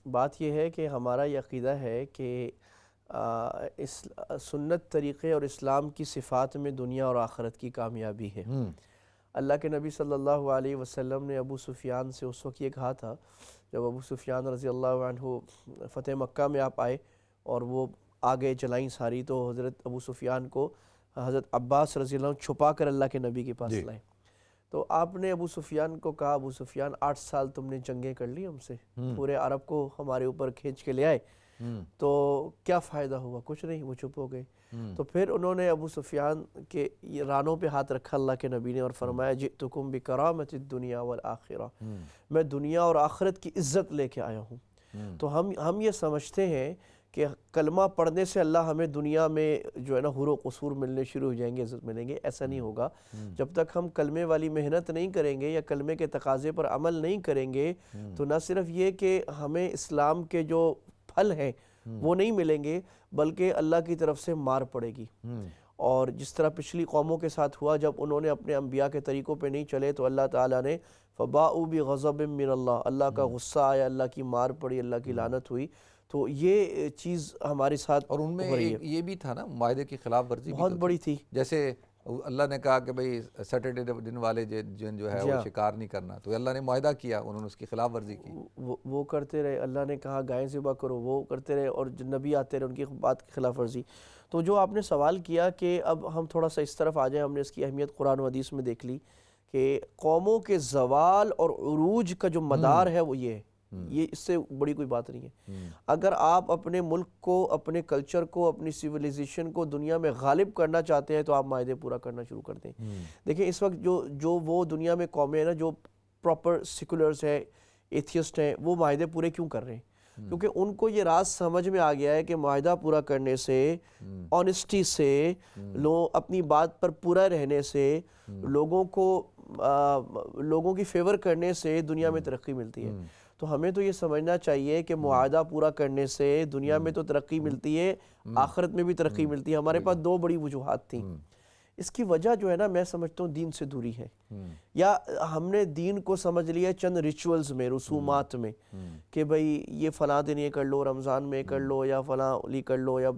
بات یہ ہے کہ ہمارا یہ عقیدہ ہے کہ اس سنت طریقے اور اسلام کی صفات میں دنیا اور آخرت کی کامیابی ہے۔ اللہ کے نبی صلی اللہ علیہ وسلم نے ابو سفیان سے اس وقت یہ کہا تھا جب ابو سفیان رضی اللہ عنہ فتح مکہ میں آپ آئے اور وہ آگے چلائیں ساری، تو حضرت ابو سفیان کو حضرت عباس رضی اللہ عنہ چھپا کر اللہ کے نبی کے پاس لائے۔ تو آپ نے ابو سفیان کو کہا، ابو سفیان 8 سال تم نے جنگیں کر لی ہم سے، پورے عرب کو ہمارے اوپر کھینچ کے لے آئے، تو کیا فائدہ ہوا؟ کچھ نہیں، وہ چپ ہو گئے۔ تو پھر انہوں نے ابو سفیان کے رانوں پہ ہاتھ رکھا اللہ کے نبی نے، اور فرمایا جئتکم بکرامت الدنیا والآخرہ، میں دنیا اور آخرت کی عزت لے کے آیا ہوں۔ تو ہم یہ سمجھتے ہیں کہ کلمہ پڑھنے سے اللہ ہمیں دنیا میں جو ہے نا حور و قصور ملنے شروع ہو جائیں گے، عزت ملیں گے۔ ایسا نہیں ہوگا جب تک ہم کلمے والی محنت نہیں کریں گے یا کلمے کے تقاضے پر عمل نہیں کریں گے، تو نہ صرف یہ کہ ہمیں اسلام کے جو پھل ہیں وہ نہیں ملیں گے، بلکہ اللہ کی طرف سے مار پڑے گی۔ اور جس طرح پچھلی قوموں کے ساتھ ہوا، جب انہوں نے اپنے انبیاء کے طریقوں پہ نہیں چلے تو اللہ تعالیٰ نے فَبَاءُوا بِغَضَبٍ مِّنَ اللَّهِ، اللہ کا غصہ آیا، اللہ کی مار پڑی، اللہ کی لعنت ہوئی۔ تو یہ چیز ہمارے ساتھ اور ان میں ہو رہی ہے۔ یہ بھی تھا نا، معاہدے کی خلاف ورزی بہت بڑی تھی۔ جیسے اللہ نے کہا کہ بھئی سیٹرڈے دن والے جن جو ہے وہ شکار نہیں کرنا، تو اللہ نے معاہدہ کیا، انہوں نے اس کی خلاف ورزی کی. وہ کرتے رہے. اللہ نے کہا گائیں ذبح کرو، وہ کرتے رہے، اور نبی آتے رہے ان کی بات کی خلاف ورزی. تو جو آپ نے سوال کیا کہ اب ہم تھوڑا سا اس طرف آ جائیں، ہم نے اس کی اہمیت قرآن و حدیث میں دیکھ لی کہ قوموں کے زوال اور عروج کا جو مدار ہے وہ یہ ہے. یہ اس سے بڑی کوئی بات نہیں ہے. اگر آپ اپنے ملک کو، اپنے کلچر کو، اپنی سیویلائزیشن کو دنیا میں غالب کرنا چاہتے ہیں تو آپ معاہدے پورا کرنا شروع کر دیں. دیکھیں اس وقت جو وہ دنیا میں قومیں ہیں نا جو پراپر سیکولرز ہیں، ایتھیسٹ ہیں، وہ معاہدے پورے کیوں کر رہے ہیں؟ کیونکہ ان کو یہ راز سمجھ میں آ گیا ہے کہ معاہدہ پورا کرنے سے، آنیسٹی سے، اپنی بات پر پورا رہنے سے، لوگوں کی فیور کرنے سے دنیا میں ترقی ملتی ہے. تو ہمیں تو یہ سمجھنا چاہیے کہ معاہدہ پورا کرنے سے دنیا میں تو ترقی ملتی ہے، آخرت میں بھی ترقی ملتی ہے. ہمارے پاس دو بڑی وجوہات تھیں. اس کی وجہ جو ہے نا، میں سمجھتا ہوں دین سے دوری ہے، یا ہم نے دین کو سمجھ لیا چند ریچولز میں، رسومات میں، کہ بھئی یہ فلاں دن یہ کر لو، رمضان میں کر لو، یا فلاں علی کر لو، یا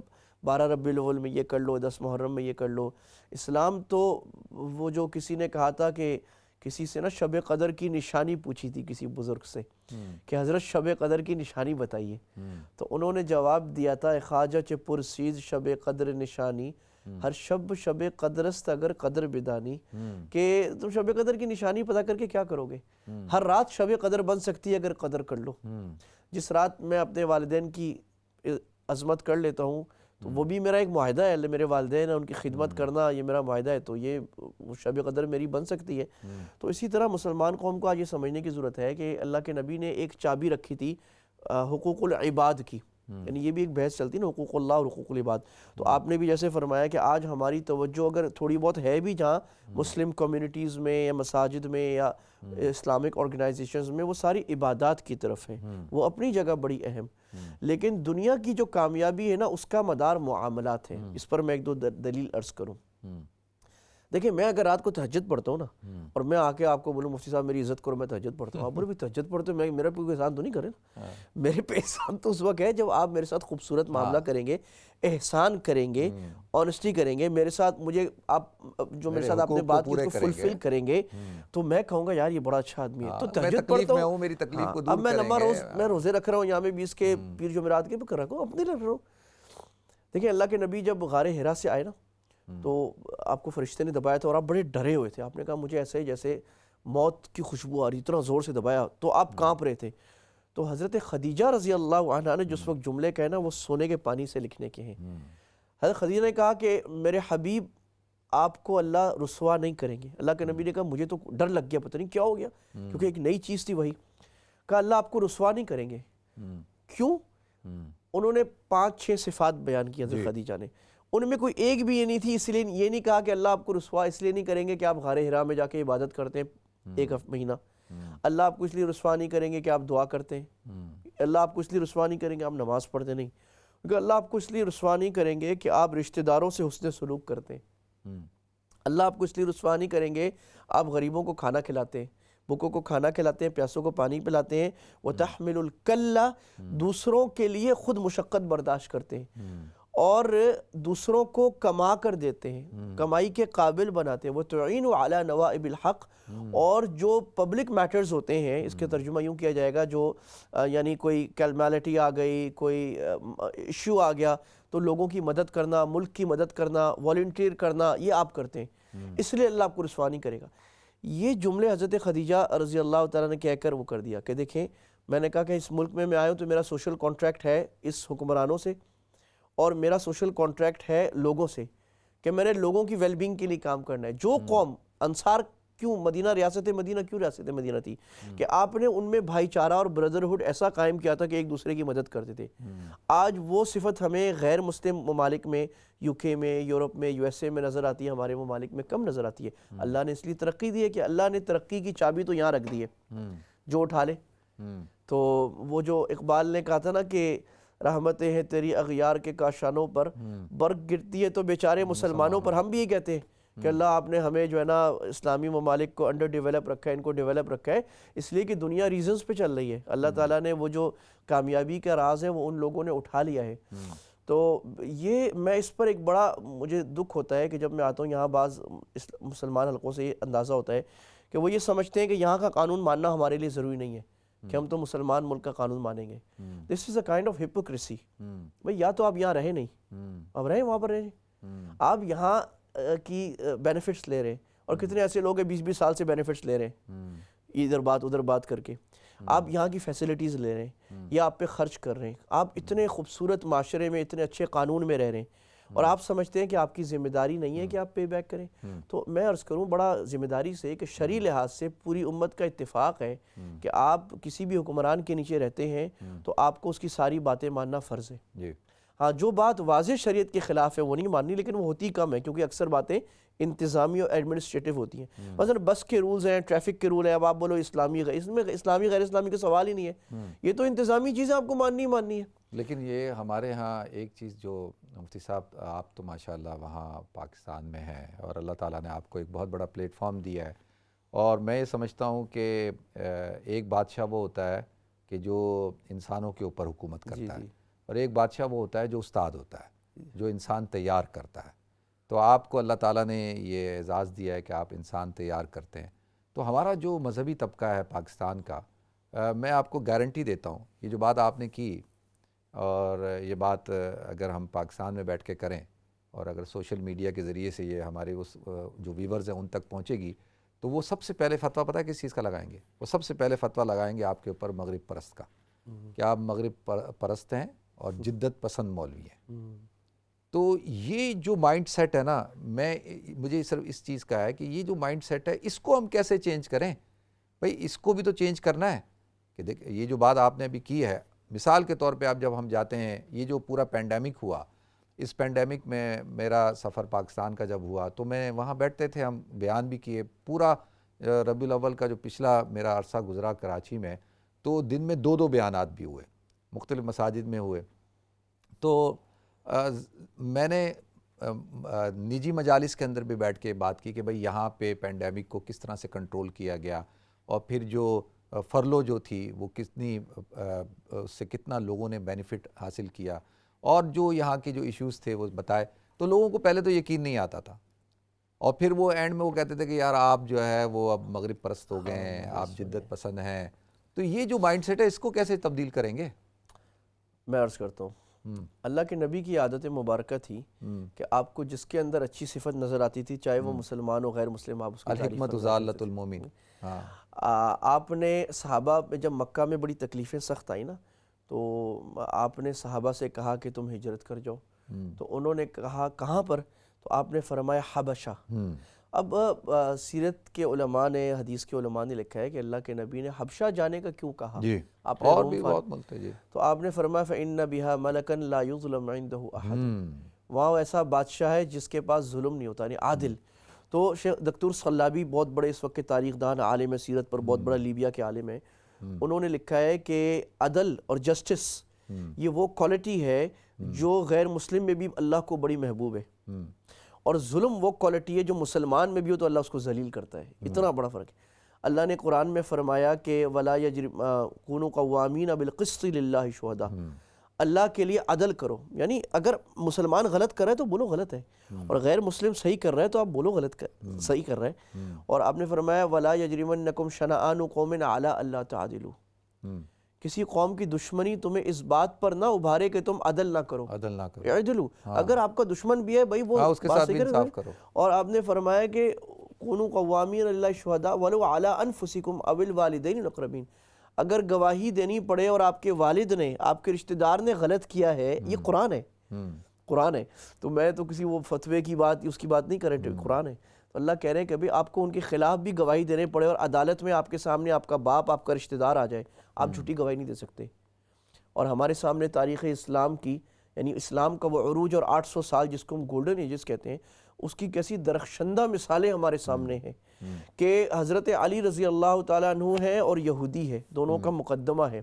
12 ربیع الاول میں یہ کر لو، 10 محرم میں یہ کر لو. اسلام تو وہ جو کسی نے کہا تھا کہ کسی سے نا شب قدر کی نشانی پوچھی تھی کسی بزرگ سے کہ حضرت شب قدر کی نشانی بتائیے، تو انہوں نے جواب دیا تھا خواجہ چہ پرسید شب قدر نشانی، ہر شب قدر است اگر قدر بدانی. کہ تم شب قدر کی نشانی پتہ کر کے کیا کرو گے؟ ہر رات شب قدر بن سکتی ہے اگر قدر کر لو. جس رات میں اپنے والدین کی عظمت کر لیتا ہوں تو وہ بھی میرا ایک معاہدہ ہے، میرے والدین ہیں ان کی خدمت کرنا، یہ میرا معاہدہ ہے، تو یہ شب قدر میری بن سکتی ہے. تو اسی طرح مسلمان قوم کو آج یہ سمجھنے کی ضرورت ہے کہ اللہ کے نبی نے ایک چابی رکھی تھی حقوق العباد کی. یعنی یہ بھی ایک بحث چلتی نا، حقوق اللہ اور حقوق العباد. تو آپ نے بھی جیسے فرمایا کہ آج ہماری توجہ اگر تھوڑی بہت ہے بھی جہاں مسلم کمیونٹیز میں یا مساجد میں یا اسلامک آرگنائزیشنز میں، وہ ساری عبادات کی طرف ہیں، وہ اپنی جگہ بڑی اہم. لیکن دنیا کی جو کامیابی ہے نا اس کا مدار معاملات ہیں. اس پر میں ایک دو دلیل عرض کروں. دیکھیں میں اگر رات کو تہجد پڑھتا ہوں نا، اور میں آ کے آپ کو بولوں مفتی صاحب میری عزت کرو، میں تہجد پڑھتا ہوں، آپ بولے بھی تہجد پڑھتے ہو، میرے پہ کوئی احسان تو نہیں کرے نا. میرے پہ احسان تو اس وقت ہے جب آپ میرے ساتھ خوبصورت معاملہ کریں گے، احسان کریں گے، آنیسٹی کریں گے میرے ساتھ، مجھے آپ جو میرے ساتھ آپ نے بات کی اس کو فلفل کریں گے، تو میں کہوں گا یار یہ بڑا اچھا آدمی ہے. تو تہجد پڑھتا ہوں، میری تکلیف کو اب دور کریں گے. میں روزے رکھ رہا ہوں، یہاں میں 20 کے پیر جمعرات کے کر رکھا ہوں، اپنے رکھ رہا ہوں. دیکھیں اللہ کے نبی جب غار حرا سے آئے نا تو آپ کو فرشتے نے دبایا تھا اور آپ بڑے ڈرے ہوئے تھے. آپ نے کہا مجھے ایسے ہی جیسے موت کی خوشبو آ رہی، اتنا زور سے دبایا تو آپ کانپ رہے تھے. تو حضرت خدیجہ رضی اللہ عنہا نے جس وقت جملے کہے نا وہ سونے کے پانی سے لکھنے کے ہیں. حضرت خدیجہ نے کہا کہ میرے حبیب آپ کو اللہ رسوا نہیں کریں گے. اللہ کے نبی نے کہا مجھے تو ڈر لگ گیا، پتہ نہیں کیا ہو گیا، کیونکہ ایک نئی چیز تھی وہی. کہا اللہ آپ کو رسوا نہیں کریں گے. کیوں؟ انہوں نے 5-6 صفات بیان کی حضرت خدیجہ نے، ان میں کوئی ایک بھی یہ نہیں تھی. اس لیے یہ نہیں کہا کہ اللہ آپ کو رسوا اس لیے نہیں کریں گے کہ آپ غار حرا میں جا کے عبادت کرتے ہیں 1 مہینہ. اللہ آپ کو اس لیے رسوا نہیں کریں گے کہ آپ دعا کرتے ہیں. اللہ آپ کو اس لیے رسوا نہیں کریں گے آپ نماز پڑھتے نہیں. کیونکہ اللہ آپ کو اس لیے رسوا نہیں کریں گے کہ آپ رشتہ داروں سے حسن سلوک کرتے ہیں. اللہ آپ کو اس لیے رسوا نہیں کریں گے آپ غریبوں کو کھانا کھلاتے ہیں، بھوکوں کو کھانا کھلاتے ہیں، پیاسوں کو پانی پلاتے ہیں. وَتَحْمِلُ الْكَلَّ دوسروں کے لیے خود مشقت برداشت کرتے ہیں اور دوسروں کو کما کر دیتے ہیں، کمائی کے قابل بناتے ہیں. وَتُعِينُ عَلَى نَوَائِبِ الْحَقِّ اور جو پبلک میٹرز ہوتے ہیں، اس کے ترجمہ یوں کیا جائے گا جو یعنی کوئی کیلمیلٹی آ گئی، کوئی ایشو آ گیا تو لوگوں کی مدد کرنا، ملک کی مدد کرنا، والنٹیئر کرنا، یہ آپ کرتے ہیں، اس لیے اللہ آپ کو رسوا نہیں کرے گا. یہ جملے حضرت خدیجہ رضی اللہ تعالیٰ نے کہہ کر وہ کر دیا کہ دیکھیں میں نے کہا کہ اس ملک میں آیا ہوں تو میرا سوشل کانٹریکٹ ہے اس حکمرانوں سے، اور میرا سوشل کانٹریکٹ ہے لوگوں سے کہ میں نے لوگوں کی ویل بینگ کے لیے کام کرنا ہے. جو قوم انصار کیوں ریاست ریاست مدینہ تھی کہ آپ نے ان میں بھائی چارہ اور بردرہڈ ایسا قائم کیا تھا کہ ایک دوسرے کی مدد کرتے تھے. آج وہ صفت ہمیں غیر مسلم ممالک میں، UK میں، یورپ میں، USA میں نظر آتی ہے، ہمارے ممالک میں کم نظر آتی ہے. اللہ نے اس لیے ترقی دی ہے کہ اللہ نے ترقی کی چابی تو یہاں رکھ دی ہے، جو اٹھا لے. تو وہ جو اقبال نے کہا تھا نا کہ رحمتیں ہیں تیری اغیار کے کاشانوں پر، برق گرتی ہے تو بیچارے مسلمانوں پر. ہم بھی یہ کہتے ہیں کہ اللہ آپ نے ہمیں جو ہے نا اسلامی ممالک کو انڈر ڈیولپ رکھا ہے، ان کو ڈیولپ رکھا ہے اس لیے کہ دنیا ریزنز پہ چل رہی ہے. اللہ تعالیٰ نے وہ جو کامیابی کا راز ہے وہ ان لوگوں نے اٹھا لیا ہے. تو یہ میں اس پر ایک بڑا مجھے دکھ ہوتا ہے کہ جب میں آتا ہوں یہاں بعض مسلمان حلقوں سے یہ اندازہ ہوتا ہے کہ وہ یہ سمجھتے ہیں کہ یہاں کا قانون ماننا ہمارے لیے ضروری نہیں ہے کہ ہم تو مسلمان ملک کا قانون مانیں گے. دس از اے کائنڈ آف ہپوکریسی. بھائی یا تو آپ یہاں رہے نہیں, اب رہیں وہاں پر رہیں, آپ یہاں کی بینیفٹس لے رہے ہیں, اور کتنے ایسے لوگ ہیں 20-20 سال سے بینیفٹس لے رہے ہیں ادھر بات ادھر بات کر کے. آپ یہاں کی فیسلٹیز لے رہے ہیں یا آپ پہ خرچ کر رہے ہیں, آپ اتنے خوبصورت معاشرے میں اتنے اچھے قانون میں رہ رہے ہیں, اور آپ سمجھتے ہیں کہ آپ کی ذمہ داری نہیں ہے کہ آپ پے بیک کریں. تو میں عرض کروں بڑا ذمہ داری سے کہ شرعی لحاظ سے پوری امت کا اتفاق ہے کہ آپ کسی بھی حکمران کے نیچے رہتے ہیں تو آپ کو اس کی ساری باتیں ماننا فرض ہے. ہاں جو بات واضح شریعت کے خلاف ہے وہ نہیں ماننی, لیکن وہ ہوتی کم ہے کیونکہ اکثر باتیں انتظامی اور ایڈمنسٹریٹو ہوتی ہیں. مثلا بس کے رولز ہیں, ٹریفک کے رول ہیں, اب آپ بولو اسلامی اس میں اسلامی غیر اسلامی کا سوال ہی نہیں ہے, یہ تو انتظامی چیزیں آپ کو ماننی ہے. لیکن یہ ہمارے ہاں ایک چیز جو مفتی صاحب آپ تو ماشاءاللہ وہاں پاکستان میں ہیں اور اللہ تعالیٰ نے آپ کو ایک بہت بڑا پلیٹ فارم دیا ہے, اور میں یہ سمجھتا ہوں کہ ایک بادشاہ وہ ہوتا ہے کہ جو انسانوں کے اوپر حکومت کرتا ہے, اور ایک بادشاہ وہ ہوتا ہے جو استاد ہوتا ہے, جو انسان تیار کرتا ہے. تو آپ کو اللہ تعالیٰ نے یہ اعزاز دیا ہے کہ آپ انسان تیار کرتے ہیں. تو ہمارا جو مذہبی طبقہ ہے پاکستان کا, میں آپ کو گارنٹی دیتا ہوں یہ جو بات آپ نے کی, اور یہ بات اگر ہم پاکستان میں بیٹھ کے کریں اور اگر سوشل میڈیا کے ذریعے سے یہ ہمارے اس جو ویورز ہیں ان تک پہنچے گی, تو وہ سب سے پہلے فتویٰ پتہ ہے کس چیز کا لگائیں گے؟ وہ سب سے پہلے فتویٰ لگائیں گے آپ کے اوپر مغرب پرست کا, کہ آپ مغرب پرست ہیں اور جدت پسند مولوی ہیں. تو یہ جو مائنڈ سیٹ ہے نا, مجھے صرف اس چیز کا ہے کہ یہ جو مائنڈ سیٹ ہے اس کو ہم کیسے چینج کریں؟ بھئی اس کو بھی تو چینج کرنا ہے. کہ دیکھ یہ جو بات آپ نے ابھی کی ہے, مثال کے طور پہ آپ جب ہم جاتے ہیں, یہ جو پورا پینڈیمک ہوا, اس پینڈیمک میں میرا سفر پاکستان کا جب ہوا تو میں وہاں بیٹھتے تھے, ہم بیان بھی کیے. پورا ربیع الاول کا جو پچھلا میرا عرصہ گزرا کراچی میں, تو دن میں 2 بیانات بھی ہوئے, مختلف مساجد میں ہوئے. تو میں نے نجی مجالس کے اندر بھی بیٹھ کے بات کی کہ بھئی یہاں پہ پینڈیمک کو کس طرح سے کنٹرول کیا گیا, اور پھر جو فرلو جو تھی وہ کتنی اس سے کتنا لوگوں نے بینیفٹ حاصل کیا, اور جو یہاں کے جو ایشوز تھے وہ بتائے. تو لوگوں کو پہلے تو یقین نہیں آتا تھا, اور پھر وہ اینڈ میں وہ کہتے تھے کہ یار آپ جو ہے وہ اب مغرب پرست ہو گئے ہیں, آپ جدت پسند ہیں. تو یہ جو مائنڈ سیٹ ہے اس کو کیسے تبدیل کریں گے؟ میں عرض کرتا ہوں, اللہ کے نبی کی عادت مبارکہ تھی کہ آپ کو جس کے اندر اچھی صفت نظر آتی تھی, چاہے وہ مسلمان ہو غیر مسلم, آپ اس کی الحکمت ضالۃ المومن. آپ نے صحابہ جب مکہ میں بڑی تکلیفیں سخت آئیں نا, تو آپ نے صحابہ سے کہا کہ تم ہجرت کر جاؤ. تو انہوں نے کہا کہاں پر؟ تو آپ نے فرمایا حبشہ. اب سیرت کے علماء نے, حدیث کے علماء نے لکھا ہے کہ اللہ کے نبی نے حبشہ جانے کا کیوں کہا؟ آپ نے اور بھی بہت ملتے جی. تو آپ نے فرمایا فَإِنَّ بِهَا مَلَكًا لَا يُظْلَمْ عِنْدَهُ أَحَدٌ, وہاں ایسا بادشاہ ہے جس کے پاس ظلم نہیں ہوتا, یعنی عادل. تو شیخ دکتور صلابی بہت بڑے اس وقت کے تاریخ دان, عالم سیرت پر بہت بڑا لیبیا کے عالم ہیں, انہوں نے لکھا ہے کہ عدل اور جسٹس یہ وہ کوالٹی ہے جو غیر مسلم میں بھی اللہ کو بڑی محبوب ہے, اور ظلم وہ کوالٹی ہے جو مسلمان میں بھی ہو تو اللہ اس کو ذلیل کرتا ہے. اتنا بڑا فرق ہے. اللہ نے قرآن میں فرمایا کہ وَلَا كُونُوا قَوَّامِينَ بِالْقِسْطِ لِلَّهِ شُهَدَاءَ, اللہ کے لیے عدل کرو. یعنی اگر مسلمان غلط کر رہے تو بولو غلط ہے, اور غیر مسلم صحیح کر رہے تو آپ بولو صحیح کر رہے ہیں. اور آپ نے فرمایا وَلَا يَجْرِمَنَّكُمْ شَنَآنُ قَوْمٍ عَلَىٰ أَلَّا تَعْدِلُوا, کسی قوم کی دشمنی تمہیں اس بات پر نہ ابھارے کہ تم عدل نہ کرو. اعدلوا, اگر آپ کا دشمن بھی ہے بھائی وہ اس کے ساتھ بھی انصاف کرو. اور آپ نے فرمایا کہ کونوا قوامین للہ شہداء ولو علی انفسکم او الوالدین الاقربین, اگر گواہی دینی پڑے اور آپ کے والد نے, آپ کے رشتہ دار نے غلط کیا ہے, یہ قرآن ہے, قرآن ہے. تو میں تو کسی وہ فتوے کی بات اس کی بات نہیں کر رہے, قرآن ہے. تو اللہ کہہ رہے ہیں کہ ابھی آپ کو ان کے خلاف بھی گواہی دینے پڑے, اور عدالت میں آپ کے سامنے آپ کا باپ, آپ کا رشتہ دار آ جائے, آپ جھوٹی گواہی نہیں دے سکتے. اور ہمارے سامنے تاریخ اسلام کی, یعنی اسلام کا وہ عروج اور 800 سال جس کو ہم گولڈن ایجز کہتے ہیں, اس کی کیسی درخشندہ مثالیں ہمارے سامنے ہیں کہ حضرت علی رضی اللہ تعالیٰ عنہ ہیں اور یہودی ہے, دونوں کا مقدمہ ہے.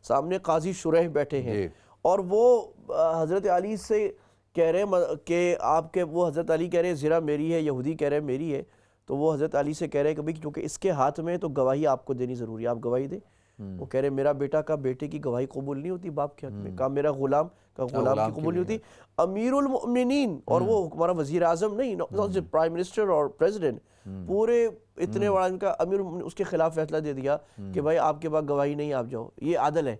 سامنے قاضی شریح بیٹھے ہیں, اور وہ حضرت علی سے کہہ رہے ہیں کہ آپ کے, وہ حضرت علی کہہ رہے ہیں زرہ میری ہے, یہودی کہہ رہے ہیں میری ہے. تو وہ حضرت علی سے کہہ رہے ہیں کہ بھئی کیونکہ اس کے ہاتھ میں تو گواہی آپ کو دینی ضروری ہے, آپ گواہی دیں. وہ کہہ رہے میرا بیٹا کا بیٹے کی گواہی قبول نہیں ہوتی باپ کے حق میں، کہا میرا غلام کا غلام کی قبول نہیں ہوتی، امیر المؤمنین، اور وہ ہمارا وزیر اعظم نہیں، پرائم منسٹر اور پریزیڈنٹ، پورے اتنے بڑا ان کا امیر، اس کے خلاف فیصلہ دے دیا کہ بھائی آپ کے پاس گواہی نہیں، آپ جاؤ، یہ عادل ہے۔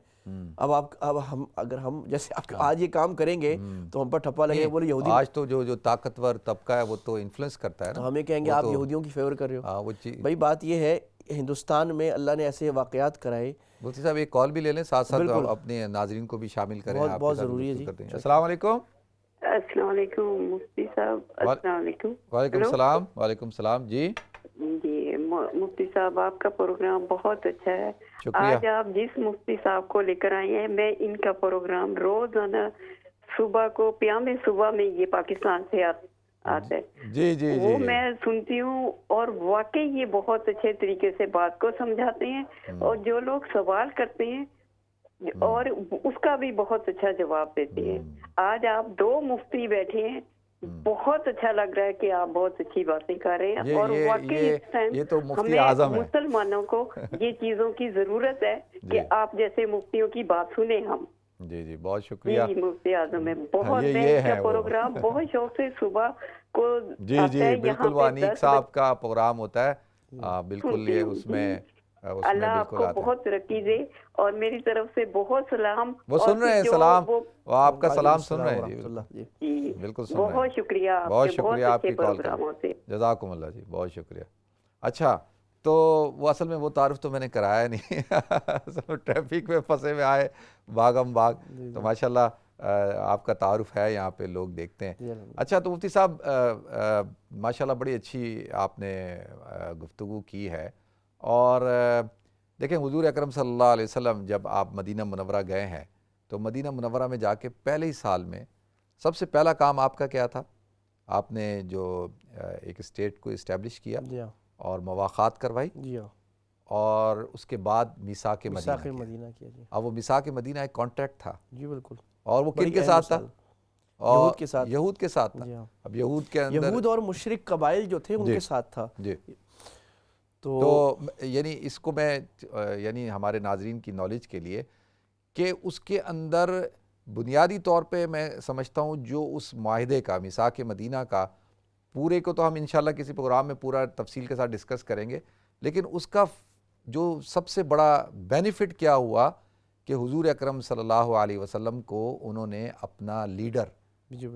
اب ہم اگر ہم جیسے آج یہ کام کریں گے تو ہم پر ٹھپا لگے، بولے یہودی، آج تو جو طاقتور طبقہ ہے وہ تو انفلوئنس کرتا ہے نا، تو ہمیں کہیں گے آپ یہودیوں کی فیور کر رہے ہو۔ بھائی بات یہ ہے ہندوستان میں اللہ نے ایسے واقعات کرائے۔ مفتی صاحب ایک کال بھی لے لیں، ساتھ ساتھ اپنے ناظرین کو بھی شامل کریں، بہت ضروری ہے جی۔ السلام علیکم۔ السلام علیکم مفتی صاحب، السلام علیکم۔ وعلیکم السلام۔ وعلیکم السلام جی جی مفتی صاحب، آپ کا پروگرام بہت اچھا ہے۔ شکریہ۔ آج آپ جس مفتی صاحب کو لے کر آئے ہیں، میں ان کا پروگرام روزانہ صبح کو پیام صبح میں یہ پاکستان سے آتا ہے، جی جی وہ میں سنتی ہوں، اور واقعی یہ بہت اچھے طریقے سے بات کو سمجھاتے ہیں، اور جو لوگ سوال کرتے ہیں اور اس کا بھی بہت اچھا جواب دیتے ہیں۔ آج آپ دو مفتی بیٹھے ہیں، بہت اچھا لگ رہا ہے کہ آپ بہت اچھی باتیں کر رہے ہیں، اور واقعی اس ٹائم ہمیں مسلمانوں کو یہ چیزوں کی ضرورت ہے کہ آپ جیسے مفتیوں کی بات سنیں ہم۔ جی جی بہت شکریہ جی مفتی اعظم ہے، بہت کا پروگرام بہت شوق سے صبح کو جی جی بالکل، وہ انیق صاحب کا پروگرام ہوتا ہے، بالکل یہ اس میں اللہ آپ کو بہت ترقی دے، اور میری طرف سے بہت سلام۔ وہ سن رہے ہیں سلام، وہ آپ کا سلام سن رہے ہیں جی، بالکل سن رہے ہیں۔ بہت شکریہ، بہت شکریہ آپ کی کال کا، جزاکم اللہ جی، بہت شکریہ۔ اچھا تو وہ اصل میں وہ تعارف تو میں نے کرایا نہیں، ٹریفک میں پھنسے ہوئے آئے بھاگم بھاگ، تو ماشاءاللہ آپ کا تعارف ہے، یہاں پہ لوگ دیکھتے ہیں۔ اچھا تو مفتی صاحب ماشاءاللہ بڑی اچھی آپ نے گفتگو کی ہے، اور دیکھیں حضور اکرم صلی اللہ علیہ وسلم جب آپ مدینہ منورہ گئے ہیں تو مدینہ منورہ میں جا کے پہلے ہی سال میں سب سے پہلا کام آپ کا کیا تھا؟ آپ نے جو ایک اسٹیٹ کو اسٹیبلش کیا اور مواخات کروائی، اور اس کے بعد میثاق مدینہ کیا۔ اب وہ میثاق مدینہ ایک کانٹریکٹ تھا جی بالکل، اور وہ کن کے ساتھ تھا؟ یہود کے ساتھ تھا۔ اب یہود کے اندر یہود اور مشرک قبائل جو تھے ان کے ساتھ تھا۔ جی تو یعنی اس کو میں یعنی ہمارے ناظرین کی نالج کے لیے کہ اس کے اندر بنیادی طور پہ میں سمجھتا ہوں جو اس معاہدے کا میثاق مدینہ کا، پورے کو تو ہم انشاءاللہ کسی پروگرام میں پورا تفصیل کے ساتھ ڈسکس کریں گے، لیکن اس کا جو سب سے بڑا بینیفٹ کیا ہوا کہ حضور اکرم صلی اللہ علیہ وسلم کو انہوں نے اپنا لیڈر،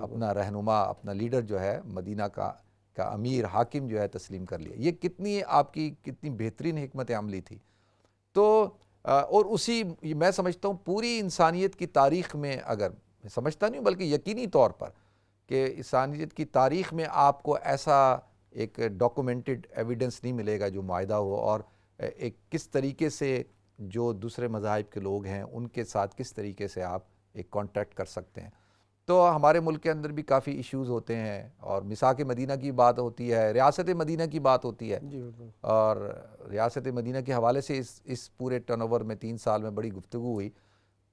اپنا رہنما، اپنا لیڈر جو ہے مدینہ کا امیر حاکم جو ہے تسلیم کر لیا۔ یہ کتنی آپ کی کتنی بہترین حکمت عملی تھی۔ تو اور اسی میں سمجھتا ہوں پوری انسانیت کی تاریخ میں، اگر سمجھتا نہیں بلکہ یقینی طور پر کہ انسانیت کی تاریخ میں آپ کو ایسا ایک ڈاکومنٹڈ ایویڈنس نہیں ملے گا جو معاہدہ ہو، اور ایک کس طریقے سے جو دوسرے مذاہب کے لوگ ہیں ان کے ساتھ کس طریقے سے آپ ایک کانٹیکٹ کر سکتے ہیں۔ تو ہمارے ملک کے اندر بھی کافی ایشوز ہوتے ہیں، اور میثاق مدینہ کی بات ہوتی ہے، ریاست مدینہ کی بات ہوتی ہے، اور ریاست مدینہ کے حوالے سے اس پورے ٹرن اوور میں 3 سال میں بڑی گفتگو ہوئی۔